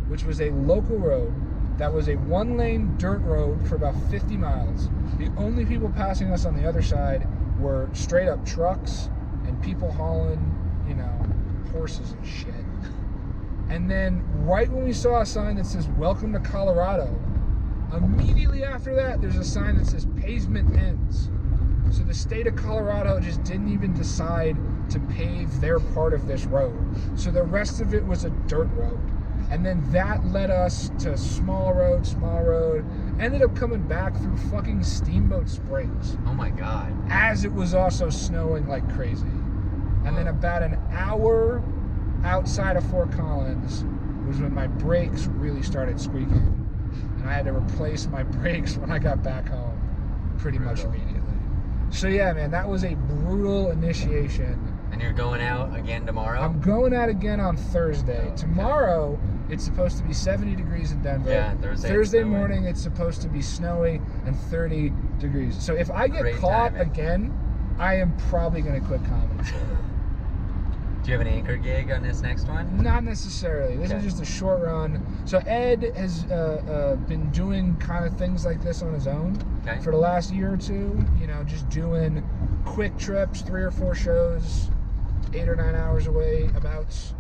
which was a local road. That was a one-lane dirt road for about 50 miles. The only people passing us on the other side were straight-up trucks and people hauling, horses and shit. And then right when we saw a sign that says, "Welcome to Colorado," immediately after that, there's a sign that says, "Pavement ends." So the state of Colorado just didn't even decide to pave their part of this road. So the rest of it was a dirt road. And then that led us to small road, ended up coming back through fucking Steamboat Springs. Oh my God. As it was also snowing like crazy. And then about an hour outside of Fort Collins was when my brakes really started squeaking. And I had to replace my brakes when I got back home pretty much immediately. So yeah, man, that was a brutal initiation. And you're going out again tomorrow? I'm going out again on Thursday. Tomorrow, it's supposed to be 70 degrees in Denver. Yeah, Thursday morning, it's supposed to be snowy and 30 degrees. So if I get caught again, I am probably going to quit comedy. Do you have an anchor gig on this next one? Not necessarily. This is just a short run. So Ed has been doing kind of things like this on his own for the last year or two. Just doing quick trips, 3 or 4 shows, 8 or 9 hours away, abouts.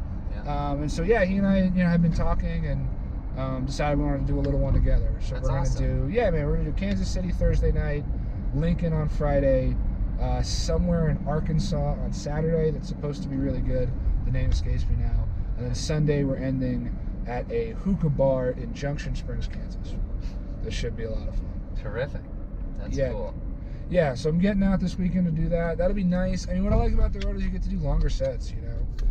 And so yeah, he and I, have been talking and decided we wanted to do a little one together. So we're gonna we're gonna do Kansas City Thursday night, Lincoln on Friday, somewhere in Arkansas on Saturday that's supposed to be really good. The name escapes me now. And then Sunday we're ending at a hookah bar in Junction Springs, Kansas. This should be a lot of fun. Terrific. That's cool. Yeah, so I'm getting out this weekend to do that. That'll be nice. I mean, what I like about the road is you get to do longer sets,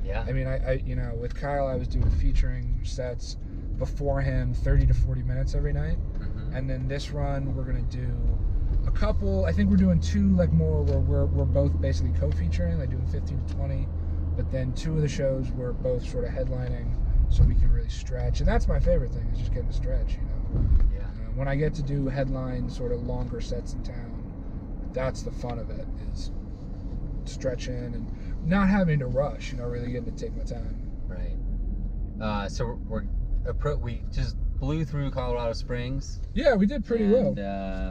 Yeah. I mean, I with Kyle, I was doing featuring sets before him, 30 to 40 minutes every night. Mm-hmm. And then this run, we're going to do a couple. I think we're doing 2 more where we're both basically co-featuring, like doing 15 to 20. But then 2 of the shows we're both sort of headlining, so we can really stretch. And that's my favorite thing, is just getting to stretch, Yeah. When I get to do headline sort of longer sets in town, that's the fun of it, is stretching and not having to rush, really getting to take my time. Right. So we just blew through Colorado Springs. Yeah, we did pretty well.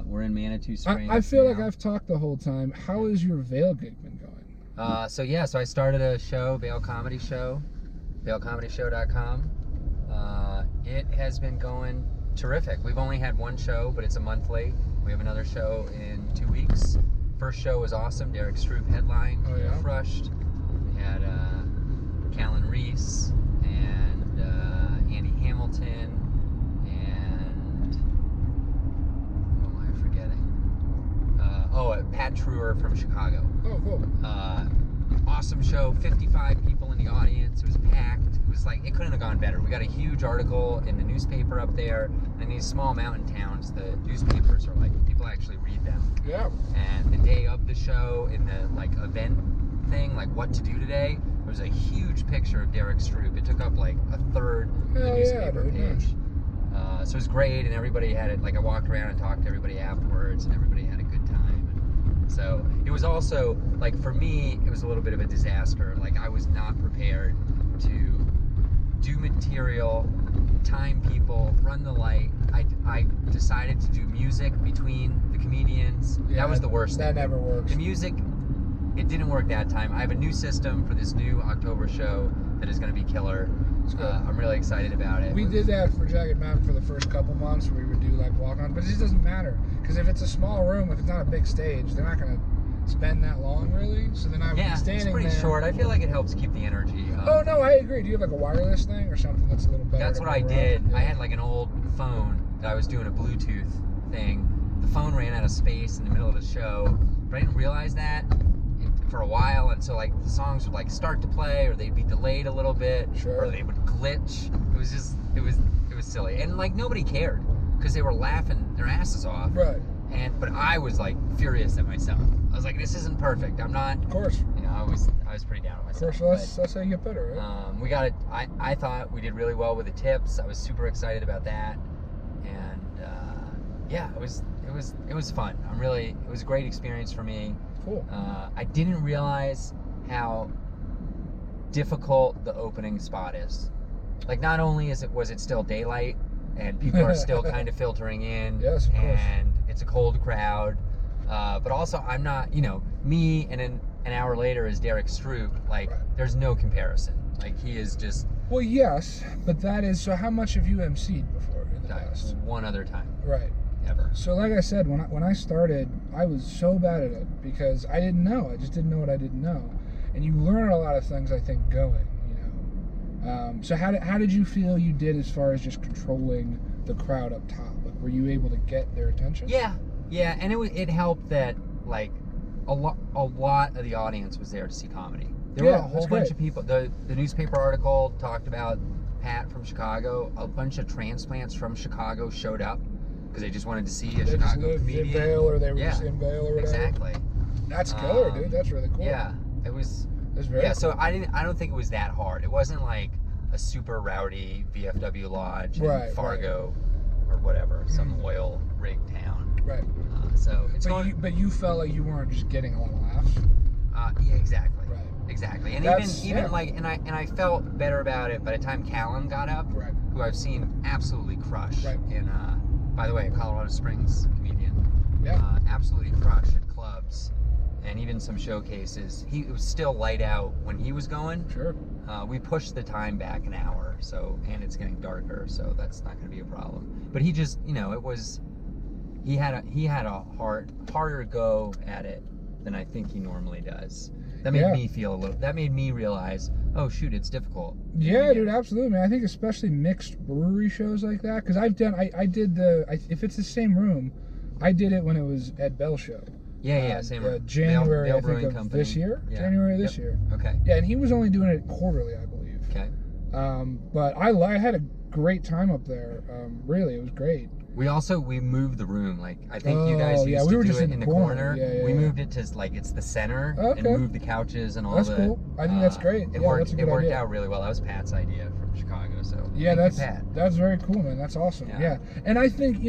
We're in Manitou Springs. I feel like I've talked the whole time. How has your Vail gig been going? So I started a show, Vail Comedy Show, vailcomedyshow.com. It has been going terrific. We've only had 1 show, but it's a month late. We have another show in 2 weeks. First show was awesome. Derek Stroop headlined. Oh, yeah? Crushed. We had Callan Reese and Andy Hamilton and who am I forgetting? Pat Truer from Chicago. Oh, cool. Awesome show. 55 people in the audience. It was packed. It was like, it couldn't have gone better. We got a huge article in the newspaper up there. And in these small mountain towns, the newspapers are like, people actually read them. Yeah. And the day of the show, in the event thing, what to do today, there was a huge picture of Derek Stroop. It took up like a third of the newspaper page. So it was great, and everybody had it. Like I walked around and talked to everybody afterwards, and everybody had a good time. So it was also like for me, it was a little bit of a disaster. Like I was not prepared to do material, time people, run the light. I decided to do music between the comedians. Yeah, that was the worst thing. That never works. The music, it didn't work that time. I have a new system for this new October show that is going to be killer. I'm really excited about it. We did that for Jagged Mountain for the first couple months where we would do like walk-on, but it just doesn't matter. Because if it's a small room, if it's not a big stage, they're not going to spend that long really. So then I would be standing it's pretty there. Short. I feel like it helps keep the energy up. Oh no, I agree. Do you have like a wireless thing or something that's a little better? That's what I did. Yeah. I had like an old phone that I was doing a Bluetooth thing. The phone ran out of space in the middle of the show, but I didn't realize that for a while, and so like the songs would like start to play, or they'd be delayed a little bit, or they would glitch. It was just, it was silly, and like nobody cared because they were laughing their asses off. Right. But I was like furious at myself. I was like, this isn't perfect. I'm not. Of course. You know, I was pretty down on myself. Of course, that's how you get better, right? We got it. I thought we did really well with the tips. I was super excited about that, and yeah, it was fun. It was a great experience for me. Cool. I didn't realize how difficult the opening spot is. Like, not only was it still daylight, and people are still kind of filtering in, yes, of course. And it's a cold crowd, but also I'm not, me and an hour later is Derek Stroop. Like, there's no comparison. Like, he is just. Well, yes, but that is. So, how much have you emceed before in the past? One other time. Right. Ever. So like I said, when I started, I was so bad at it because I didn't know. I just didn't know what I didn't know, and you learn a lot of things, I think, going. So how did you feel you did as far as just controlling the crowd up top? Like, were you able to get their attention? Yeah, and it helped that like a lot of the audience was there to see comedy. There were a whole bunch of people. The newspaper article talked about Pat from Chicago. A bunch of transplants from Chicago showed up because they just wanted to see a Chicago comedian. In Vail, or they were just in Vail or whatever. Exactly. That's killer, dude. That's really cool. Yeah, it was. It's very cool. So I don't think it was that hard. It wasn't like a super rowdy VFW lodge in Fargo or whatever, some oil rig town. Right. So it's but you felt like you weren't just getting a lot of laughs. Yeah, exactly. Right. Exactly. And even like, and I felt better about it by the time Callum got up, who I've seen absolutely crush in. By the way, a Colorado Springs comedian. Yeah. Absolutely crush at clubs, and even some showcases. It was still light out when he was going. Sure. We pushed the time back an hour, and it's getting darker, so that's not going to be a problem. But he just, it was. He had a harder go at it than I think he normally does. That made me feel that made me realize, oh shoot, it's difficult. Yeah, dude, absolutely, man. I think especially mixed brewery shows like that, because I did if it's the same room, I did it when it was Ed Bell's show. Yeah, same room. January, Vail I think, of Company. this year. Yeah. January of this year. Okay. Yeah, and he was only doing it quarterly, I believe. Okay. But I had a great time up there. Really, it was great. We moved the room. Like, I think you guys used to do it in the corner. We moved it to like it's the center and moved the couches and all That's cool. I think that's great. It worked out really well. That was Pat's idea from Chicago. So that's very cool, man. That's awesome. Yeah. And I think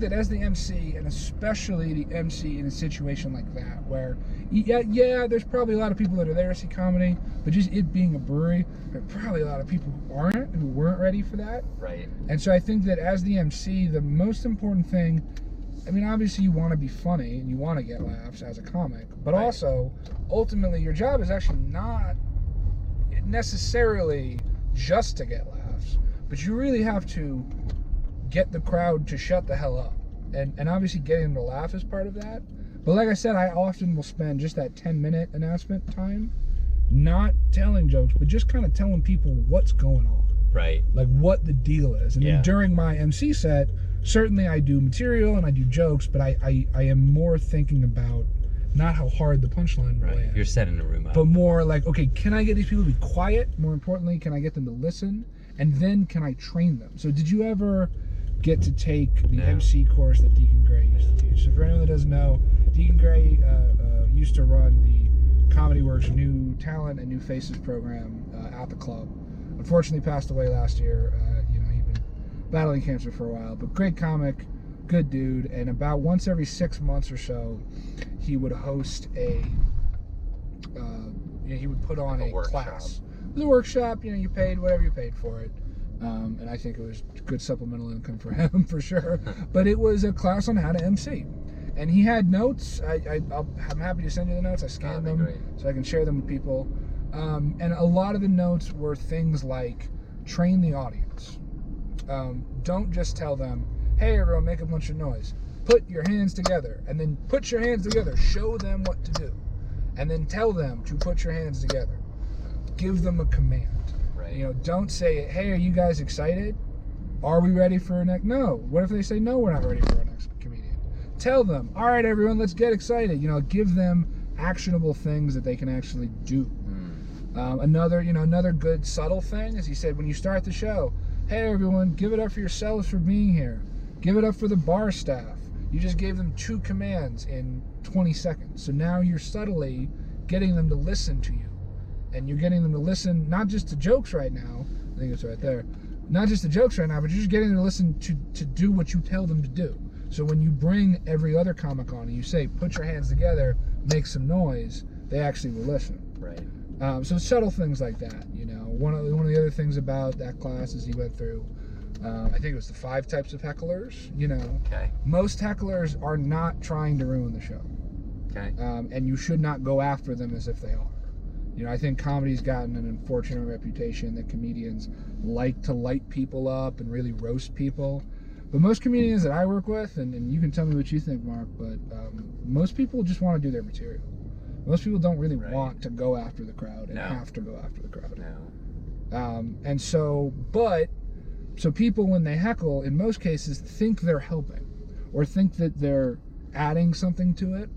that as the MC, and especially the MC in a situation like that, where there's probably a lot of people that are there to see comedy, but just it being a brewery, there are probably a lot of people who weren't ready for that. Right. And so I think that as the MC, the most important thing, I mean, obviously you want to be funny and you want to get laughs as a comic, but also ultimately your job is actually not necessarily just to get laughs, but you really have to get the crowd to shut the hell up, and obviously getting them to laugh is part of that. But like I said, I often will spend just that 10-minute announcement time not telling jokes, but just kind of telling people what's going on. Right. Like what the deal is. And then during my MC set, certainly I do material and I do jokes, but I am more thinking about not how hard the punchline will land. You're setting the room up. But more like, okay, can I get these people to be quiet? More importantly, can I get them to listen? And then can I train them? So did you ever get to take the MC course that Deacon Gray used to teach? So for anyone that doesn't know, Deacon Gray used to run the Comedy Works' new talent and new faces program at the club. Unfortunately, passed away last year. He'd been battling cancer for a while, but great comic, good dude. And about once every 6 months or so, he would host he would put on a class. It was a workshop. You paid whatever you paid for it. And I think it was good supplemental income for him, for sure. But it was a class on how to MC. And he had notes. I'm happy to send you the notes. I scanned them so I can share them with people. And a lot of the notes were things like, train the audience. Don't just tell them, hey, everyone, make a bunch of noise. Put your hands together. And then put your hands together. Show them what to do. And then tell them to put your hands together. Give them a command. Don't say, hey, are you guys excited? Are we ready for our next? No. What if they say, no, we're not ready for our next comedian? Tell them, all right, everyone, let's get excited. Give them actionable things that they can actually do. Another good subtle thing is he said, when you start the show, hey, everyone, give it up for yourselves for being here. Give it up for the bar staff. You just gave them 2 commands in 20 seconds. So now you're subtly getting them to listen to you. And you're getting them to listen not just to jokes right now, I think it's right there, not just to jokes right now, but you're just getting them to listen to do what you tell them to do. So when you bring every other comic on and you say, put your hands together, make some noise, they actually will listen. Right. So subtle things like that, One of the other things about that class is he went through, I think it was the 5 types of hecklers, Okay. Most hecklers are not trying to ruin the show. Okay. And you should not go after them as if they are. I think comedy's gotten an unfortunate reputation that comedians like to light people up and really roast people. But most comedians that I work with, and you can tell me what you think, Mark, but most people just want to do their material. Most people don't really want to go after the crowd and have to go after the crowd. No. So people, when they heckle, in most cases, think they're helping or think that they're adding something to it.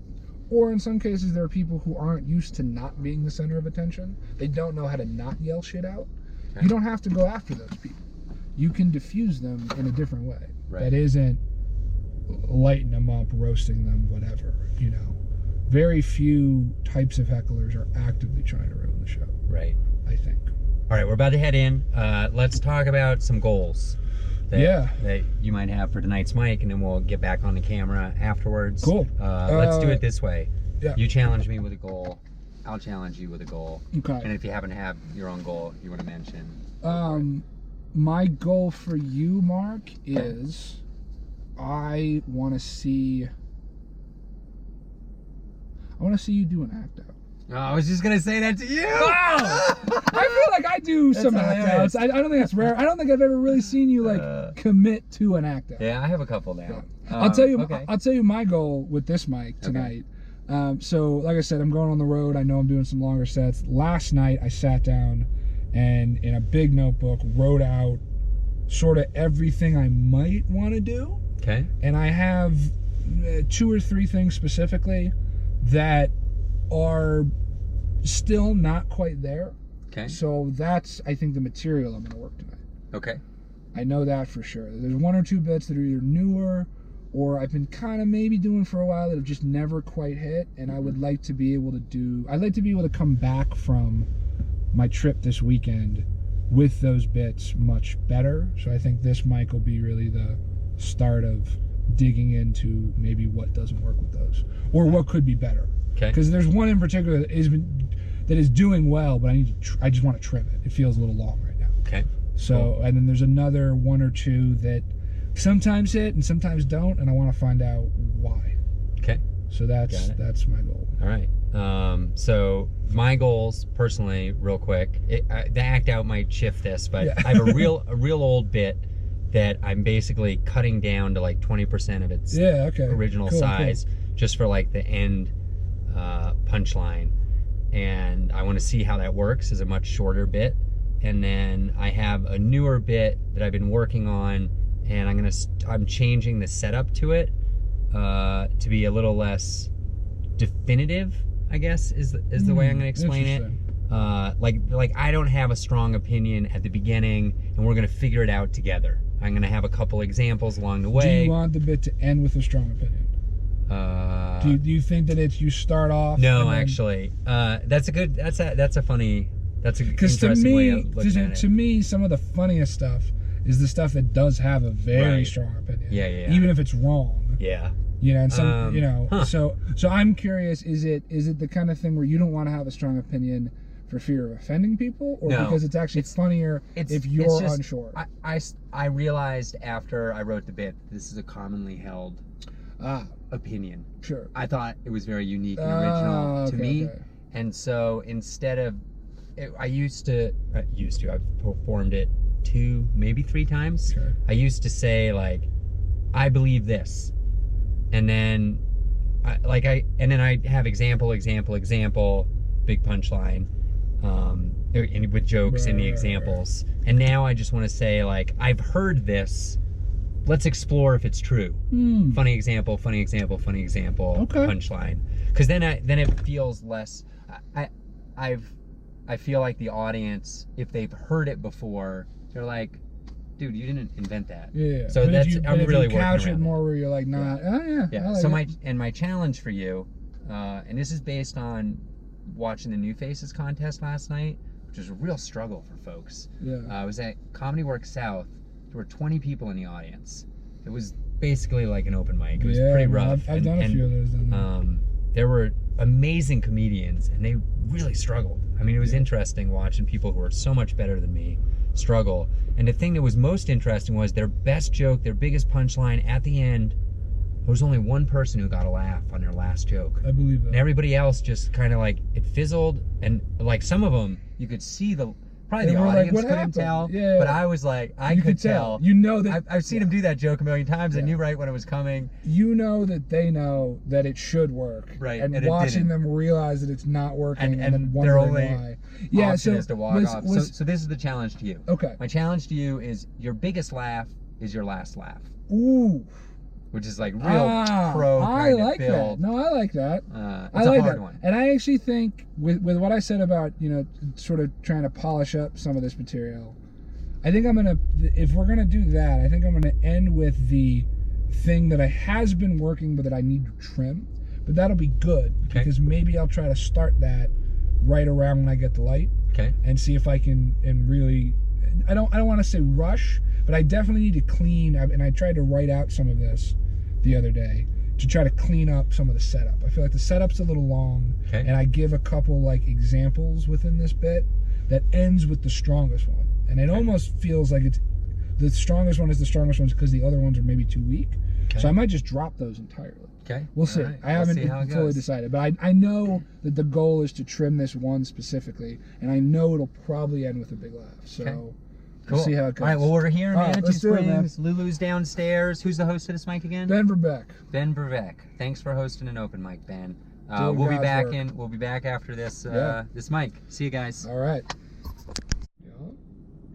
Or in some cases, there are people who aren't used to not being the center of attention. They don't know how to not yell shit out. Okay. You don't have to go after those people. You can diffuse them in a different way. Right. That isn't lighting them up, roasting them, whatever, Very few types of hecklers are actively trying to ruin the show. Right. I think. All right, we're about to head in. Let's talk about some goals that you might have for tonight's mic, and then we'll get back on the camera afterwards. Cool. Let's do it this way. Yeah. You challenge me with a goal. I'll challenge you with a goal. Okay. And if you happen to have your own goal you want to mention. My goal for you, Mark, is I want to see you do an act out. Oh, I was just gonna say that to you. Oh! I feel like I do some act outs. I don't think that's rare. I don't think I've ever really seen you commit to an act out. Yeah, I have a couple now. Yeah. I'll tell you my goal with this mic tonight. Okay. So like I said, I'm going on the road. I know I'm doing some longer sets. Last night I sat down and in a big notebook wrote out sort of everything I might want to do. Okay. And I have 2 or 3 things specifically that are still not quite there. Okay. So that's, I think, the material I'm going to work tonight. Okay. I know that for sure. There's 1 or 2 bits that are either newer or I've been kind of maybe doing for a while that have just never quite hit, and I would like to be able to come back from my trip this weekend with those bits much better. So I think this mic will be really the start of digging into maybe what doesn't work with those or what could be better. Okay. Because there's one in particular that is doing well, but I just want to trim it. It feels a little long right now. Okay. So, cool. And then there's another 1 or 2 that sometimes hit and sometimes don't, and I want to find out why. Okay. So that's my goal. All right. So my goals, personally, real quick, the act out might shift this, but yeah. I have a real old bit that I'm basically cutting down to 20% of its original size, just for the end punchline, and I want to see how that works as a much shorter bit. And then I have a newer bit that I've been working on, and I'm changing the setup to it to be a little less definitive, I guess is the way I'm going to explain it. I don't have a strong opinion at the beginning, and we're going to figure it out together. I'm going to have a couple examples along the way. Do you want the bit to end with a strong opinion? Do you think that it's you start off? No, actually, that's a funny. That's a because interesting way of looking at it. To me, some of the funniest stuff is the stuff that does have a very strong opinion. Yeah. Even if it's wrong. Yeah. You know, and some, so I'm curious, is it the kind of thing where you don't want to have a strong opinion for fear of offending people, or because it's actually funnier if you're unsure? I realized after I wrote the bit, this is a commonly held opinion. Sure. I thought it was very unique and original to me. Okay. And so instead of, I've performed it 2, maybe 3 times. Sure. I used to say like, I believe this. And then I'd have example, big punchline, with jokes in the examples. And now I just want to say like, I've heard this. Let's explore if it's true. Funny example, punchline. Because then it feels less. I feel like the audience, if they've heard it before, they're like, dude, you didn't invent that. Yeah. So I'm really working around it more where you're like, nah, yeah. So my challenge for you, and this is based on watching the New Faces contest last night, which was a real struggle for folks. Yeah. I was at Comedy Works South. There were 20 people in the audience. It was basically like an open mic. It was pretty rough. I've done a few of those. There were amazing comedians, and they really struggled. I mean, it was interesting watching people who were so much better than me struggle. And the thing that was most interesting was their best joke, their biggest punchline at the end. There was only one person who got a laugh on their last joke. I believe that. And everybody else just kind of like, it fizzled, and like some of them, you could see probably the audience couldn't tell, but I was like, I could tell. You know that I've seen him do that joke a million times. I knew right when it was coming. You know that they know that it should work, right? And watching them realize that it's not working, and then they're wondering only why. Yeah, so to walk off. So this is the challenge to you. Okay. My challenge to you is your biggest laugh is your last laugh. Ooh. Which is like real pro kind of feel. No, I like that. It's a hard one. And I actually think with what I said about, sort of trying to polish up some of this material, I think if we're gonna do that, I think I'm gonna end with the thing that has been working but that I need to trim. But that'll be good because maybe I'll try to start that right around when I get the light. Okay. And see if I can really, I don't want to say rush, but I definitely need to clean. And I tried to write out some of this the other day to try to clean up some of the setup. I feel like the setup's a little long, and I give a couple like examples within this bit that ends with the strongest one, and it almost feels like it's the strongest one is the strongest one because the other ones are maybe too weak. So I might just drop those entirely. Okay, we'll see. Right. I haven't fully decided, but I know that the goal is to trim this one specifically, and I know it'll probably end with a big laugh. So. Cool. We'll see how it goes. All right, well, we're here in Manitou Springs. Lulu's downstairs. Who's the host of this mic again? Ben Verbeck. Ben Verbeck. Thanks for hosting an open mic, Ben. We'll be back We'll be back after this this mic. See you guys. All right.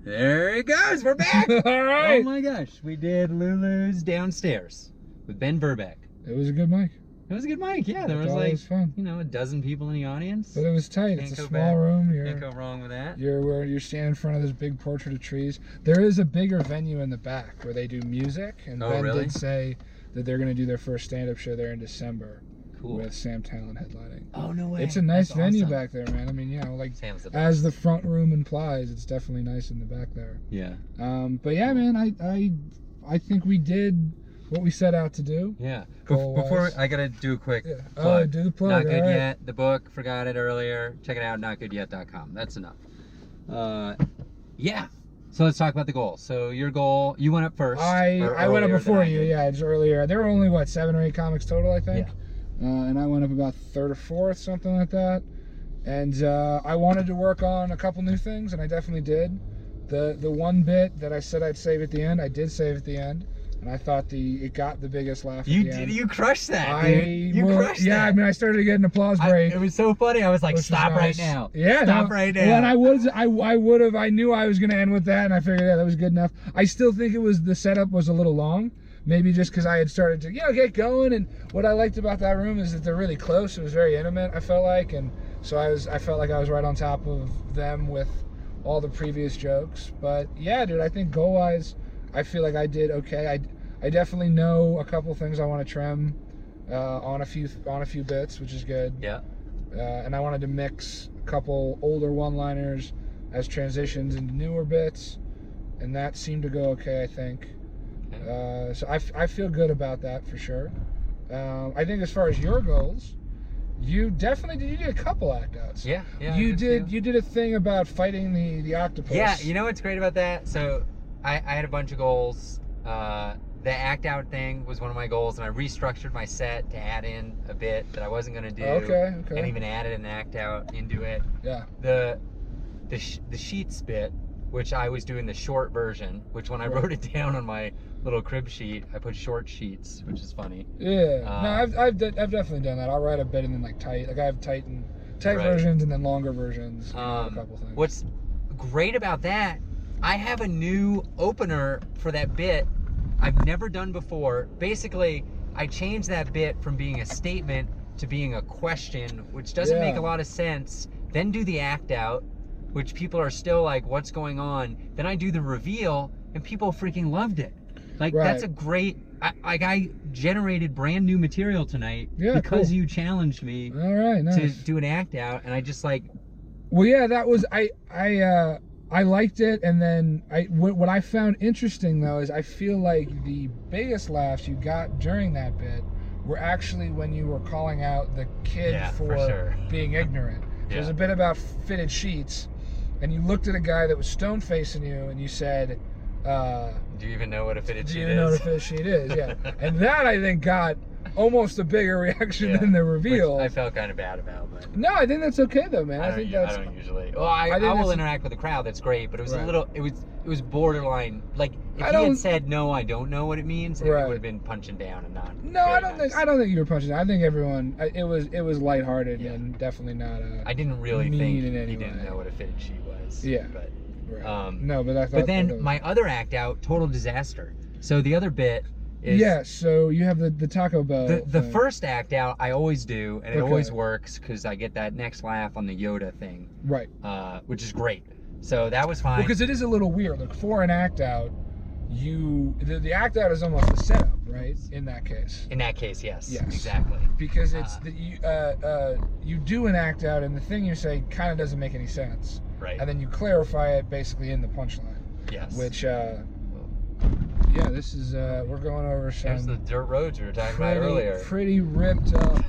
There he goes. We're back. All right. Oh my gosh, we did Lulu's downstairs with Ben Verbeck. It was a good mic. It was a good mic. Yeah, there was like a dozen people in the audience. But it was tight. It's a small room. Can't go wrong with that. You're standing in front of this big portrait of trees. There is a bigger venue in the back where they do music, and Ben did say that they're going to do their first stand-up show there in December. Cool. With Sam Tallent headlining. Oh no way! It's a nice venue back there, man. I mean, like as the front room implies, it's definitely nice in the back there. Yeah. But yeah, man, I think we did what we set out to do. Yeah. Before I gotta do a quick plug. Do the plug. Not Good Yet. The book. Forgot it earlier. Check it out. NotGoodYet.com. That's enough. Yeah. So let's talk about the goal. So your goal, you went up first. I went up before you. Yeah, it's earlier. There were only 7 or 8 comics total, I think. Yeah. And I went up about 3rd or 4th, something like that. And I wanted to work on a couple new things, and I definitely did. The one bit that I said I'd save at the end, I did save at the end. And I thought it got the biggest laugh. You crushed that, dude. You crushed that. Yeah, I mean, I started to get an applause break. It was so funny. I was like, stop right now. Yeah, stop right now. Well, and I would have. I knew I was going to end with that, and I figured, that was good enough. I still think the setup was a little long. Maybe just because I had started to, get going. And what I liked about that room is that they're really close. It was very intimate, I felt like. And so I felt like I was right on top of them with all the previous jokes. But yeah, dude, I think goal-wise, I feel like I did okay. I definitely know a couple things I want to trim. on a few bits, which is good. Yeah. And I wanted to mix a couple older one-liners as transitions into newer bits, and that seemed to go okay, I think. Okay. So I feel good about that for sure. I think as far as your goals, you definitely did. You did a couple act outs. Yeah. You did a thing about fighting the octopus. Yeah, you know what's great about that? So I had a bunch of goals. The act out thing was one of my goals, and I restructured my set to add in a bit that I wasn't going to do. Okay. And even added an act out into it. Yeah. The sheets bit, which I was doing the short version, which when I wrote it down on my little crib sheet, I put short sheets, which is funny. Yeah. No, I've definitely done that. I'll write a bit and then like tight. Like I have tight versions and then longer versions. A couple things. What's great about that, I have a new opener for that bit I've never done before. Basically, I changed that bit from being a statement to being a question, which doesn't make a lot of sense. Then do the act out, which people are still like, what's going on? Then I do the reveal, and people freaking loved it. Like, that's a great, I generated brand new material tonight because you challenged me to do an act out, and I just like... Well, yeah, that was, I liked it, and then what I found interesting, though, is I feel like the biggest laughs you got during that bit were actually when you were calling out the kid for being ignorant. There's a bit about fitted sheets, and you looked at a guy that was stone-facing you, and you said... do you even know what a fitted sheet is? Do you know what a fitted sheet is? Yeah. And that, I think, got almost a bigger reaction than the reveal. Which I felt kind of bad about, but... No, I think that's okay, though, man. I don't usually... Well, I will interact with the crowd, that's great, but it was a little... It was borderline. Like, if he had said, no, I don't know what it means, it would have been punching down and not... No, I don't think you were punching down. I think everyone... It was lighthearted and definitely not I didn't really think he didn't know what a fitted sheet was. Yeah. But... no, but I thought... But then my other act out, total disaster. So the other bit is... Yeah, so you have the Taco Bell The first act out I always do, and it always works, because I get that next laugh on the Yoda thing. Right. Which is great. So that was fine. Well, because it is a little weird. Like, for an act out, the act out is almost a setup, right? In that case. In that case, yes. Exactly. Because it's you do an act out, and the thing you say kind of doesn't make any sense. Right. And then you clarify it basically in the punchline. Yes. Which, this is, we're going over some... There's the dirt roads we were talking about earlier. Pretty ripped up.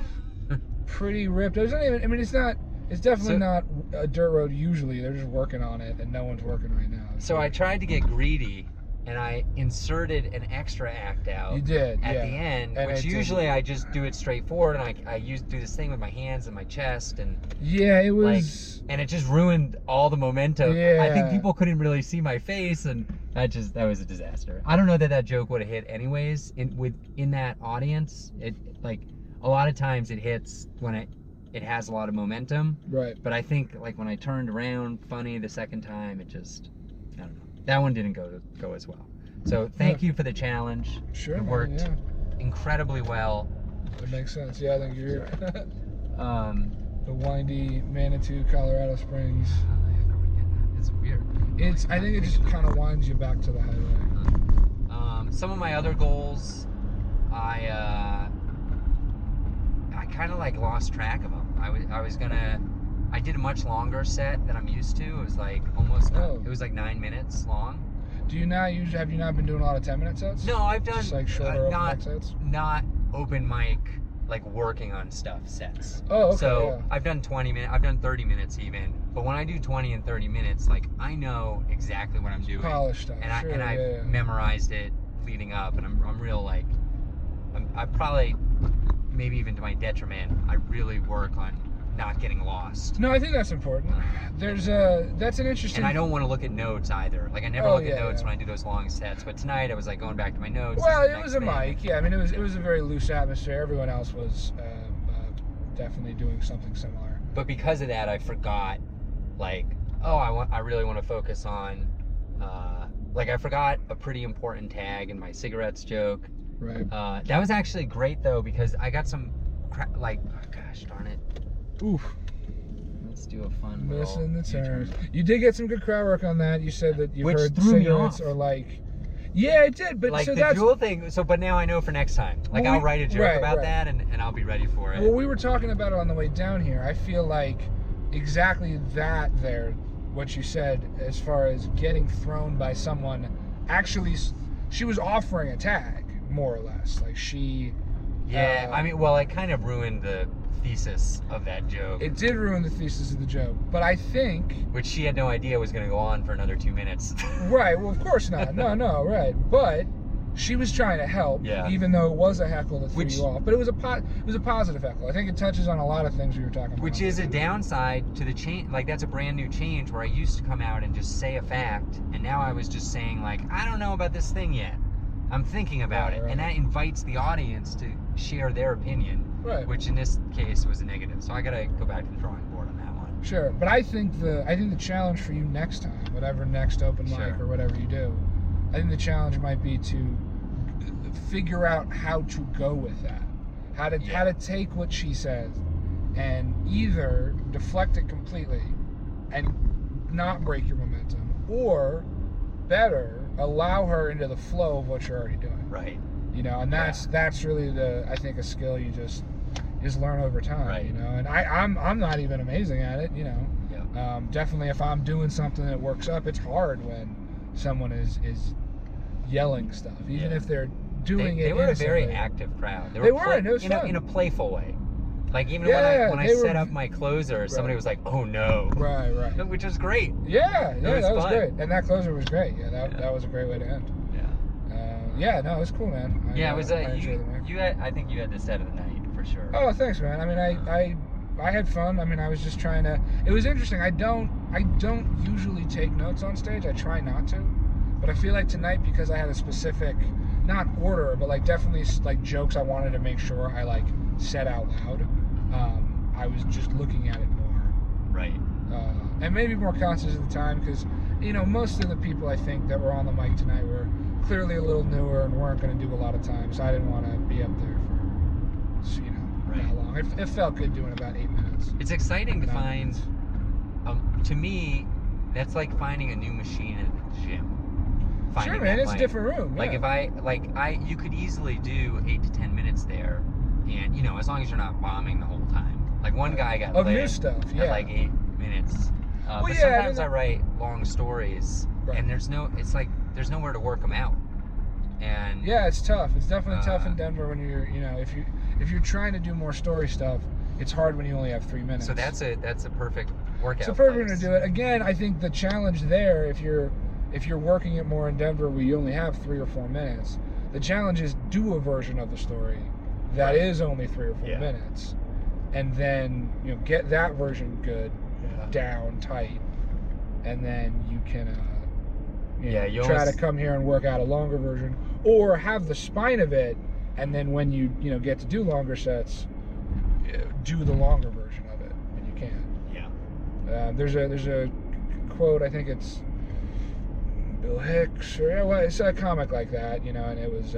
Pretty ripped. There's not even, I mean, it's definitely not a dirt road usually. They're just working on it, and no one's working right now. So I tried to get greedy, and I inserted an extra act out. You did, at the end, and which usually I just do it straightforward, and I do this thing with my hands and my chest, and it was and it just ruined all the momentum. Yeah. I think people couldn't really see my face, and that was a disaster. I don't know that joke would have hit anyways in that audience. It like a lot of times it hits when it has a lot of momentum. Right. But I think like when I turned around funny the second time, it just, I don't know. That one didn't go as well. So thank you for the challenge. Sure. It worked incredibly well. That makes sense. Yeah, I think you're the windy Manitou, Colorado Springs. How the heck are we getting that? It's weird. I think it just kind of winds you back to the highway. Some of my other goals, I kind of like lost track of them. I did a much longer set than I'm used to. It was like it was like 9 minutes long. Have you not been doing a lot of 10-minute sets? No, I've done just like shorter open mic sets? Not open mic, like working on stuff sets. Oh, okay. So I've done 20 minutes, I've done 30 minutes even. But when I do 20 and 30 minutes, like I know exactly what I'm doing. Polished stuff. And I've memorized it leading up, and I'm real like, I probably, maybe even to my detriment, I really work on not getting lost. No, I think that's important. That's an interesting... And I don't want to look at notes either. Like I never look at notes when I do those long sets. But tonight I was like going back to my notes. Well, it was a mic. Yeah, I mean it was a very loose atmosphere. Everyone else was definitely doing something similar. But because of that, I forgot. Like, I really want to focus on. Like I forgot a pretty important tag in my cigarettes joke. Right. That was actually great though, because I got some gosh darn it. Oof. Let's do a fun missing the turn. You did get some good crowd work on that. You said that you heard threw me cigarettes off. or like... Yeah, it did. But like so the that's jewel thing. So, but now I know for next time. Like Well, I'll write a joke right, about right. that, and I'll be ready for it. Well, we were talking about it on the way down here. I feel like exactly that there, what you said, as far as getting thrown by someone, actually, she was offering a tag, more or less. Like she... Yeah, I mean, well, it kind of ruined the thesis of that joke. It did ruin the thesis of the joke, but I think... Which she had no idea was going to go on for another 2 minutes. Right, well, of course not. No, right. But she was trying to help, even though it was a heckle that threw you off. But it was a positive heckle. I think it touches on a lot of things we were talking about. Which is a downside to the change. Like, that's a brand new change where I used to come out and just say a fact, and now I was just saying, like, I don't know about this thing yet. I'm thinking about it. Right. And that invites the audience to share their opinion. Right. Which in this case was a negative. So I gotta go back to the drawing board on that one. Sure. But I think the challenge for you next time, whatever next open mic or whatever you do, I think the challenge might be to figure out how to go with that. How to take what she says and either deflect it completely and not break your momentum, or better, allow her into the flow of what you're already doing. Right. You know, and that's really I think a skill you just learn over time. Right. You know, and I'm not even amazing at it. You know. Yeah. Definitely, if I'm doing something that works up, it's hard when someone is yelling stuff, even if they're doing it. They were innocently. A very active crowd. They were. It was fun. In a playful way. Like even when I set up my closer, somebody was like, "Oh no!" Right. Which was great. Yeah, that was fun. great, and that closer was great. Yeah, that was a great way to end. Yeah, no, it was cool, man. It was. I enjoyed the night. I think you had the set of the night for sure. Oh, thanks, man. I mean, I had fun. I mean, I was just trying to. It was interesting. I don't usually take notes on stage. I try not to, but I feel like tonight, because I had a specific, not order, but like definitely like jokes I wanted to make sure I like said out loud. I was just looking at it more. Right. And maybe more conscious at the time, because most of the people I think that were on the mic tonight were clearly a little newer and weren't going to do a lot of time, so I didn't want to be up there for that long. It felt good doing about 8 minutes. It's exciting to find. To me, that's like finding a new machine at the gym. Sure, man. It's a different room. Like you could easily do 8 to 10 minutes there, and as long as you're not bombing the whole time. Like one guy got of lit new stuff, at like 8 minutes. But sometimes I write long stories, and there's nowhere to work them out. And yeah, it's tough. It's definitely tough in Denver when you're, if you're trying to do more story stuff, it's hard when you only have 3 minutes. So that's a perfect workout. It's a perfect way to do it. Again, I think the challenge there, if you're working it more in Denver where you only have 3 or 4 minutes, the challenge is do a version of the story that is only 3 or 4 minutes, and then get that version good, down tight, and then you can try to come here and work out a longer version, or have the spine of it, and then when you get to do longer sets, do the longer version of it when you can. Yeah. There's a quote, I think it's Bill Hicks, or it's a comic like that, and it was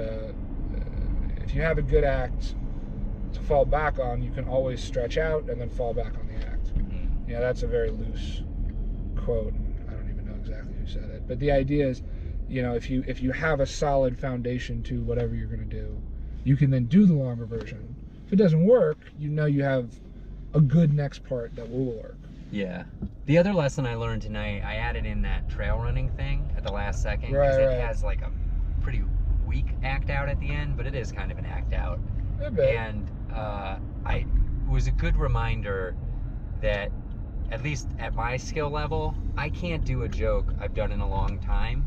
if you have a good act to fall back on, you can always stretch out and then fall back on the act. That's a very loose quote. I don't even know exactly who said it, but the idea is, if you have a solid foundation to whatever you're going to do, you can then do the longer version. If it doesn't work, you have a good next part that will work. Yeah. The other lesson I learned tonight, I added in that trail running thing at the last second, because it has like a pretty weak act out at the end, but it is kind of an act out. And it was a good reminder that, at least at my skill level, I can't do a joke I've done in a long time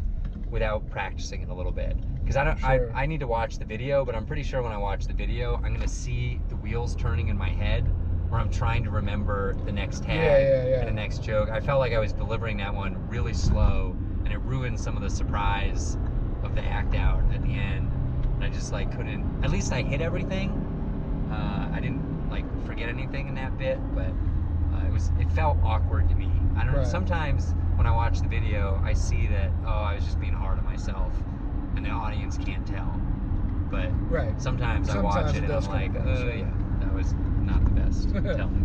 without practicing it a little bit. Because I need to watch the video, but I'm pretty sure when I watch the video, I'm going to see the wheels turning in my head, where I'm trying to remember the next tag and the next joke. I felt like I was delivering that one really slow, and it ruined some of the surprise of the act out at the end. And I just couldn't. At least I hit everything. I didn't forget anything in that bit, but it felt awkward to me. I don't know. Sometimes when I watch the video, I see that I was just being hard on myself, and the audience can't tell. But sometimes I watch it and I'm like, that was not the best telling.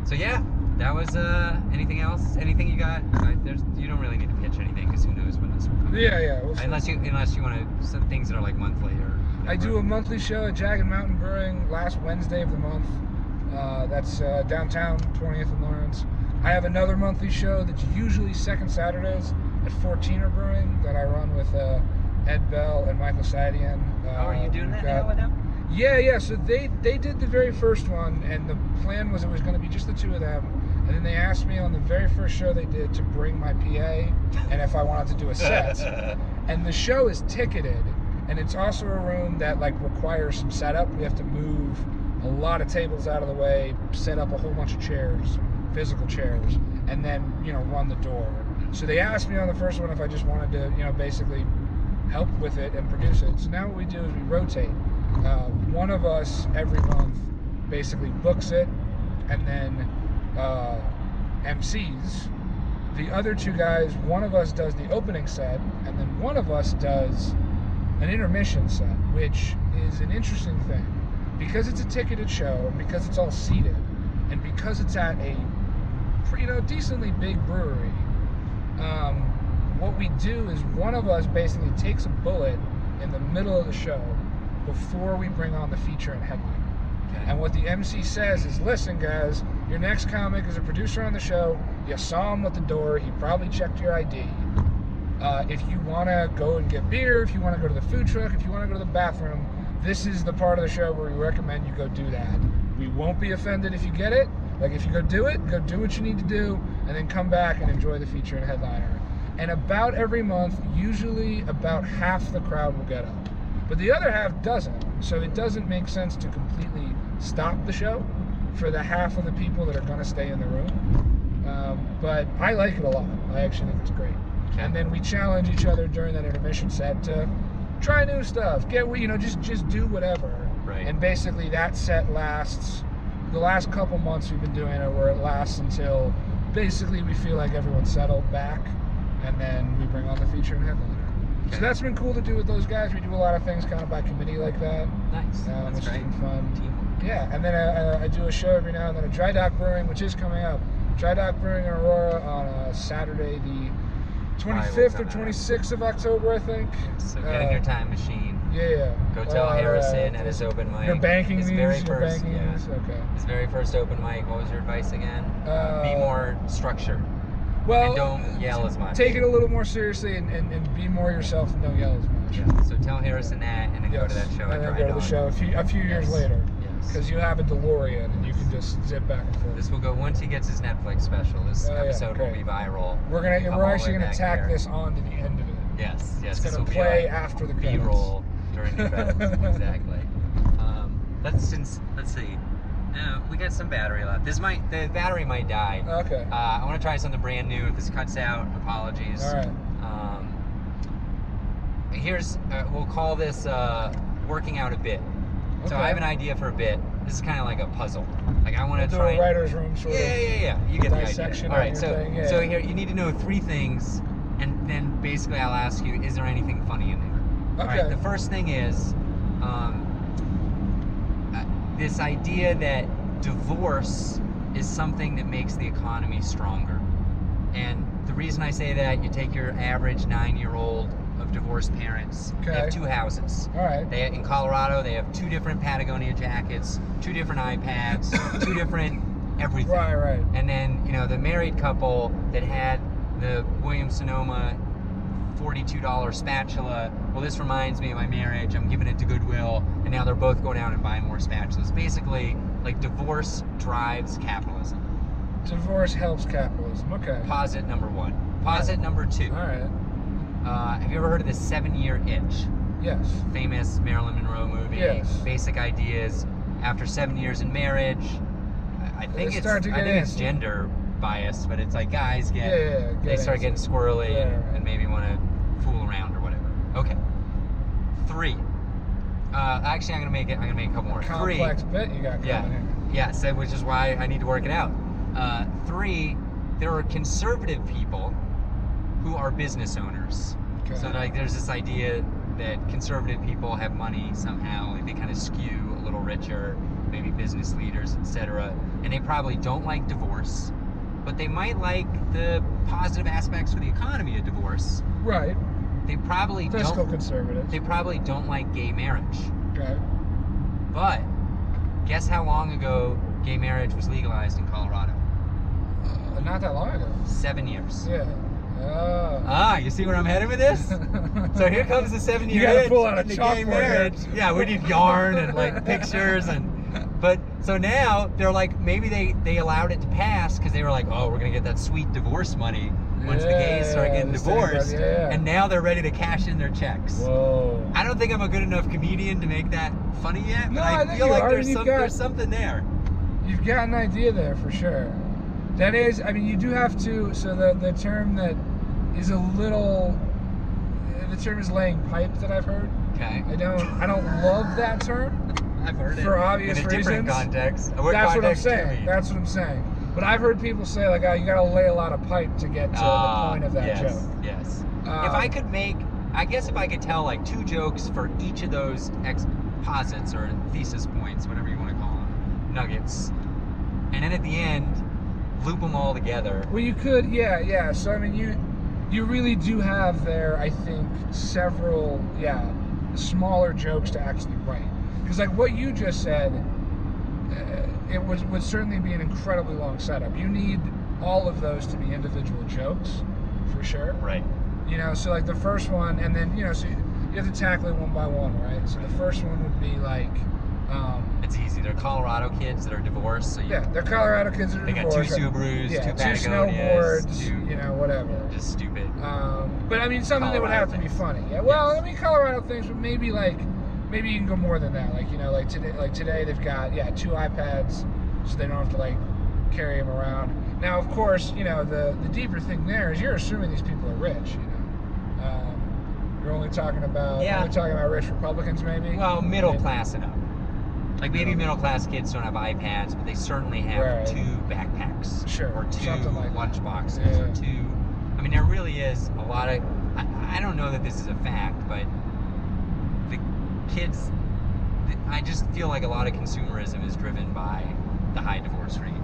So yeah, that was anything else? Anything you got? You don't really need to pitch anything because who knows when this will come. Yeah. Unless you want to, some things that are like monthly or. Whatever. I do a monthly show at Jagged Mountain Brewing last Wednesday of the month. That's downtown, 20th and Lawrence. I have another monthly show that's usually second Saturdays at 14er Brewing that I run with Ed Bell and Michael Sadian. Are you doing that now with them? Yeah. So they did the very first one, and the plan was it was going to be just the two of them. And then they asked me on the very first show they did to bring my PA and if I wanted to do a set. And the show is ticketed, and it's also a room that like requires some setup. We have to move a lot of tables out of the way, set up a whole bunch of chairs, physical chairs, and then run the door. So they asked me on the first one if I just wanted to basically help with it and produce it. So now what we do is we rotate. One of us every month basically books it and then MCs. The other two guys, one of us does the opening set, and then one of us does an intermission set, which is an interesting thing. Because it's a ticketed show, and because it's all seated, and because it's at a decently big brewery, what we do is one of us basically takes a bullet in the middle of the show before we bring on the feature and headline. Okay. And what the MC says is, listen guys, your next comic is a producer on the show, you saw him at the door, he probably checked your ID. If you want to go and get beer, if you want to go to the food truck, if you want to go to the bathroom, this is the part of the show where we recommend you go do that. We won't be offended if you get it. Like if you go do it, go do what you need to do, and then come back and enjoy the feature and headliner. And about every month, usually about half the crowd will get up. But the other half doesn't. So it doesn't make sense to completely stop the show for the half of the people that are going to stay in the room. But I like it a lot. I actually think it's great. And then we challenge each other during that intermission set to try new stuff. Just do whatever. Right. And basically that set lasts, the last couple months we've been doing it, where it lasts until basically we feel like everyone's settled back, and then we bring on the feature and headliner. So that's been cool to do with those guys. We do a lot of things kind of by committee like that. Nice. Which great. has been fun. Teamwork. Yeah, and then I do a show every now and then at Dry Dock Brewing, which is coming up. Dry Dock Brewing in Aurora on Saturday, the 25th or 26th of October, I think. So get in your time machine. Yeah. Go tell Harrison at his open mic. You're banking his these? very You're first, banking yeah. these? Okay. His very first open mic. What was your advice again? Be more structured. Well, and don't yell as much. Take it a little more seriously and be more yourself and don't yell as much. Yeah. So tell Harrison that, and then go to that show. And then go to the show a few years later. Yes. Because you have a DeLorean and you can just zip back and forth. This will go once he gets his Netflix special. This episode will be viral. We're actually gonna tack this on to the end of it. Yes. It's gonna play like after the credits. B-roll during the credits. Exactly. Let's see. We got some battery left. The battery might die. Okay. I want to try something brand new. If this cuts out, apologies. All right. We'll call this working out a bit. Okay. So I have an idea for a bit. This is kind of like a puzzle. Like I want to try. Do a writer's room sort of. Yeah. You get the dissection. idea. All right. So here you need to know 3 things, and then basically I'll ask you, is there anything funny in there? Okay. All right. The first thing is this idea that divorce is something that makes the economy stronger. And the reason I say that, you take your average 9-year-old of divorced parents. Okay. They have 2 houses. All right. In Colorado, they have 2 different Patagonia jackets, 2 different iPads, 2 different everything. Right. And then, the married couple that had the Williams-Sonoma $42 spatula. Well, this reminds me of my marriage. I'm giving it to Goodwill, and now they're both going out and buying more spatulas. Basically, like divorce drives capitalism. Divorce helps capitalism. Okay. Posit number 1. Posit number 2. All right. Have you ever heard of the 7-year itch? Yes. Famous Marilyn Monroe movie. Yes. Basic ideas. After 7 years in marriage, I think it's gender biased, but it's like guys they start getting squirrely and maybe want to fool around or whatever. Okay. 3. Actually, I'm gonna make a couple more. Complex 3. bit you got coming in. Yeah. So which is why I need to work it out. 3. There are conservative people who are business owners. Okay. So like, there's this idea that conservative people have money somehow, like they kind of skew a little richer, maybe business leaders, etc. And they probably don't like divorce. but they might like the positive aspects for the economy of divorce. Right. They probably Fiscal don't. conservatives. They probably don't like gay marriage. Okay. But guess how long ago gay marriage was legalized in Colorado? Not that long ago. 7 years. Yeah. You see where I'm headed with this? So here comes the 7 year You gotta itch pull out a into gay chalkboard marriage. here. Yeah, we need yarn and like pictures but so now they're like, maybe they allowed it to pass because they were like, oh, we're gonna get that sweet divorce money once the gays start getting divorced, and now they're ready to cash in their checks. Whoa. I don't think I'm a good enough comedian to make that funny yet, but No, I think feel you like are, there's something there. You've got an idea there for sure. That is, I mean, you do have to. So the term that is a little, the term is laying pipe that I've heard. Okay. I don't love that term. I've heard it for obvious in a reasons. different context. That's what I'm saying. That's what I'm saying. But I've heard people say like, oh, you got to lay a lot of pipe to get to the point of that joke. Yes. If I could if I could tell like 2 jokes for each of those exposits or thesis points, whatever you want to call them, nuggets, and then at the end, loop them all together. Well, you could, yeah. So I mean, you really do have there, I think, several, smaller jokes to actually write. Because like what you just said, it would certainly be an incredibly long setup. You need all of those to be individual jokes, for sure. Right. You know, so like the first one, and then, so you have to tackle it one by one, right? So the first one would be like... it's easy. They're Colorado kids that are divorced. So they're Colorado kids that are divorced. They got 2 Subarus, 2 Patagonias, 2 snowboards, whatever. Just stupid. But I mean, something that would have to be funny. Yeah. Well, I mean, Colorado things, but maybe you can go more than that. Like, like today they've got 2 iPads, so they don't have to like carry them around. Now, of course, the deeper thing there is you're assuming these people are rich. You're only talking about rich Republicans, maybe. Well, middle class enough. Like maybe middle class kids don't have iPads, but they certainly have 2 backpacks, sure, or 2 like lunch boxes, or 2. I mean, there really is a lot of. I don't know that this is a fact, but the kids. I just feel like a lot of consumerism is driven by the high divorce rate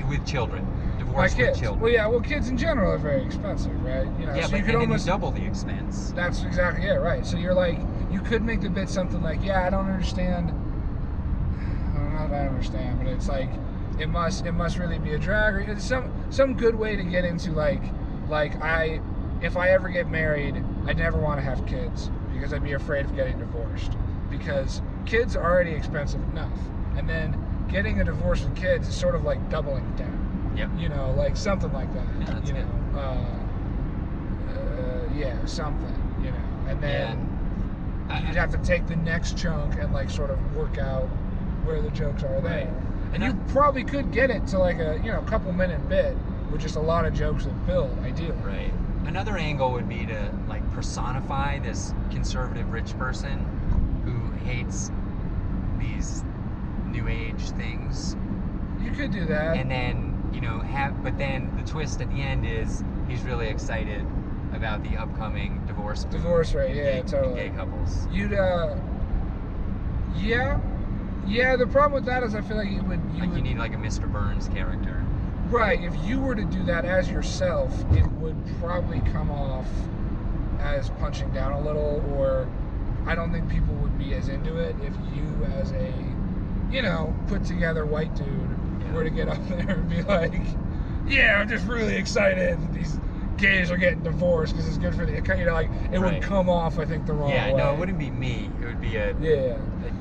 with children. Divorce with children. Well, kids in general are very expensive, right? So you could almost double the expense. That's exactly it, right? So you're like, you could make the bit something like, I don't understand. I don't understand, but it's like, it must really be a drag, or it's some good way to get into if I ever get married, I'd never want to have kids because I'd be afraid of getting divorced, because kids are already expensive enough, and then getting a divorce with kids is sort of like doubling down. Yep. Like something like that. Yeah, that's good. Something. And then you'd have to take the next chunk and like sort of work out where the jokes are there. And you probably could get it to like a couple minute bit with just a lot of jokes that build, ideally. Right. Another angle would be to like personify this conservative rich person who hates these new age things. You could do that. And then, but then the twist at the end is he's really excited about the upcoming divorce rate, totally. Gay couples. You'd the problem with that is I feel like you need like a Mr. Burns character. Right, if you were to do that as yourself, it would probably come off as punching down a little, or I don't think people would be as into it if you as a, put together white dude were to get up there and be like, I'm just really excited that these gays are getting divorced because it's good for the, it would come off, I think, the wrong way. Yeah, no, it wouldn't be me. It would be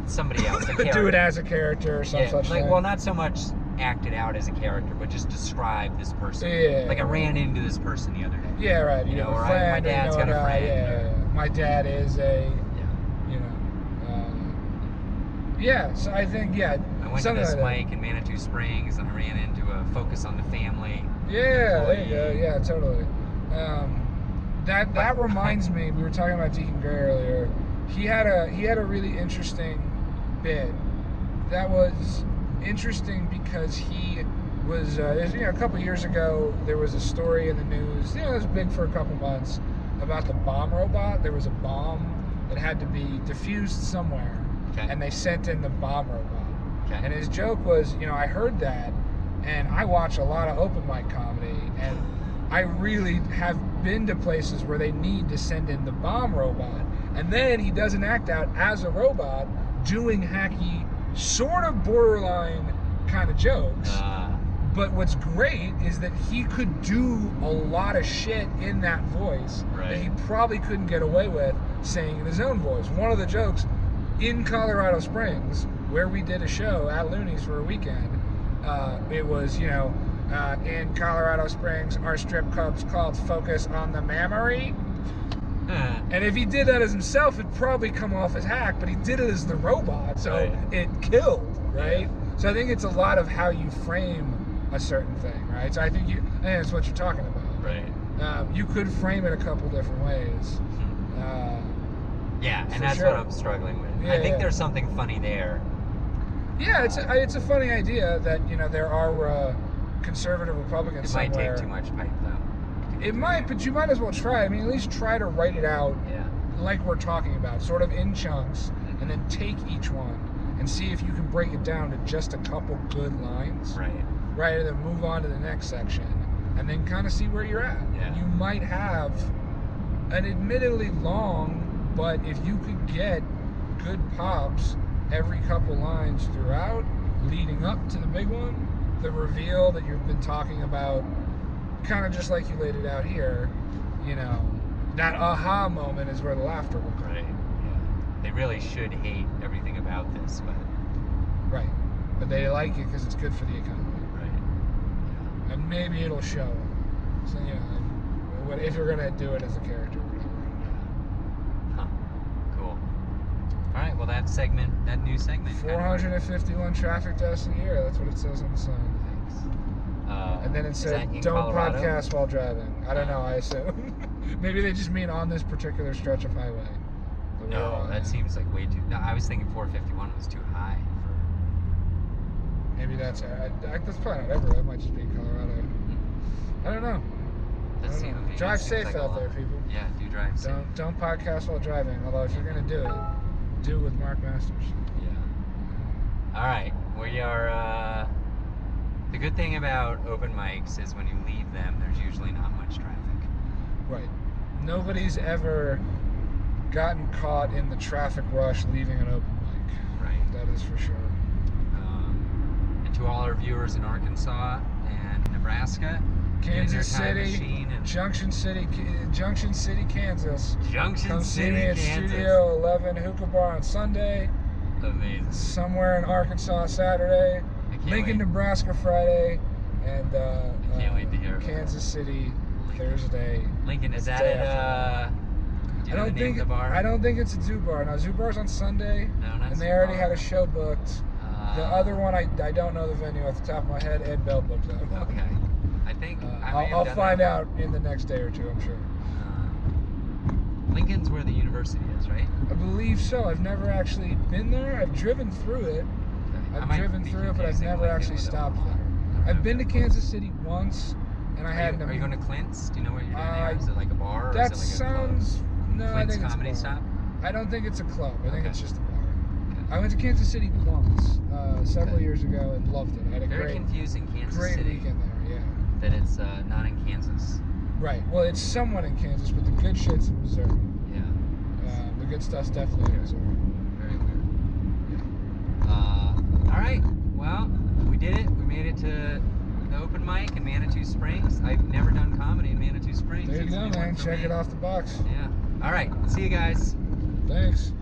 somebody else. Do it as a character or some such thing. Well, not so much acted out as a character, but just describe this person. Like I ran into this person the other day. Yeah, right. Or my dad's got a friend. My dad is a. So I think I went to this mic in Manitou Springs, and I ran into a Focus on the Family. Yeah, there you go. Yeah, totally. That reminds me. We were talking about Deacon Gray earlier. He had a really interesting bit. That was interesting because he was a couple years ago there was a story in the news. It was big for a couple months about the bomb robot. There was a bomb that had to be diffused somewhere. Okay. And they sent in the bomb robot. Okay. And his joke was, I heard that, And I watch a lot of open mic comedy, and I really have been to places where they need to send in the bomb robot, and then he does an act out as a robot doing hacky, sort of borderline kind of jokes. But what's great is that he could do a lot of shit in that voice that he probably couldn't get away with saying in his own voice. One of the jokes in Colorado Springs, where we did a show at Looney's for a weekend, it was, you know, in Colorado Springs, our strip club's called Focus on the Mammary. And if he did that as himself, it'd probably come off as hack, but he did it as the robot, so it killed, right? Yeah. So I think it's a lot of how you frame a certain thing, right? So I think that's what you're talking about. Right. You could frame it a couple different ways. Yeah, and that's what I'm struggling with. Yeah, I think there's something funny there. Yeah, it's a funny idea that, you know, there are conservative Republicans somewhere. It might take too much pipe, though. It might, but you might as well try. I mean, at least try to write it out like we're talking about, sort of in chunks, and then take each one and see if you can break it down to just a couple good lines. Right, and then move on to the next section, and then kind of see where you're at. Yeah. You might have an admittedly long, but if you could get good pops every couple lines throughout, leading up to the big one, the reveal that you've been talking about, kind of just like you laid it out here, you know, that aha moment is where the laughter will come. Right, yeah. They really should hate everything about this, but... Right, but they like it because it's good for the economy. And maybe it'll show. So, you know, if you're going to do it as a character or whatever. Huh. Cool. All right, well, that new segment. 451 traffic deaths a year. That's what it says on the sign. Thanks. And then it said, don't Colorado? podcast while driving. I don't know, I assume. Maybe they just mean on this particular stretch of highway. No, that seems like way too... No, I was thinking 451 was too high. Maybe that's probably not everywhere. That might just be in Colorado. I don't know. Drive safe like out there, people. Yeah, do drive safe. Don't podcast while driving. Although if you're gonna do it with Mark Masters. Yeah. All right. We are. The good thing about open mics is when you leave them, there's usually not much traffic. Right. Nobody's ever gotten caught in the traffic rush leaving an open mic. Right. That is for sure. To all our viewers in Arkansas and Nebraska, Kansas City, Junction City, Kansas. Come see me at Studio 11 Hookah Bar on Sunday. Amazing. Somewhere in Arkansas Saturday. Lincoln, Nebraska Friday, and can't wait to hear Kansas City Thursday. Lincoln, is that at do you know the name of the bar? I don't think it's a Zoo Bar. No, Zoo Bar's on Sunday. No, not and they already had a show booked. The other one, I don't know the venue off the top of my head. Ed Bell booked that one. Okay. I think I'll find out in the next day or two, I'm sure. Lincoln's where the university is, right? I believe so. I've never actually been there. I've driven through it. Okay. I've driven through it, but I've never actually stopped there. I've been to Kansas City once, and Are you going to Clint's? Do you know what you're doing there? Is it like a bar? That or is it like sounds... No, I Clint's think it's Comedy a bar. Stop? I don't think it's a club. I think it's just a bar. Okay. I went to Kansas City once, several years ago, and loved it. I had a Very confusing Kansas great City. weekend there, yeah. That it's not in Kansas. Right. Well, it's somewhat in Kansas, but the good shit's in Missouri. Yeah. The good stuff's definitely in Missouri. Very weird. Yeah. All right. Well, we did it. We made it to the open mic in Manitou Springs. I've never done comedy in Manitou Springs. There you go, man. Check it off the box. Yeah. All right. See you guys. Thanks.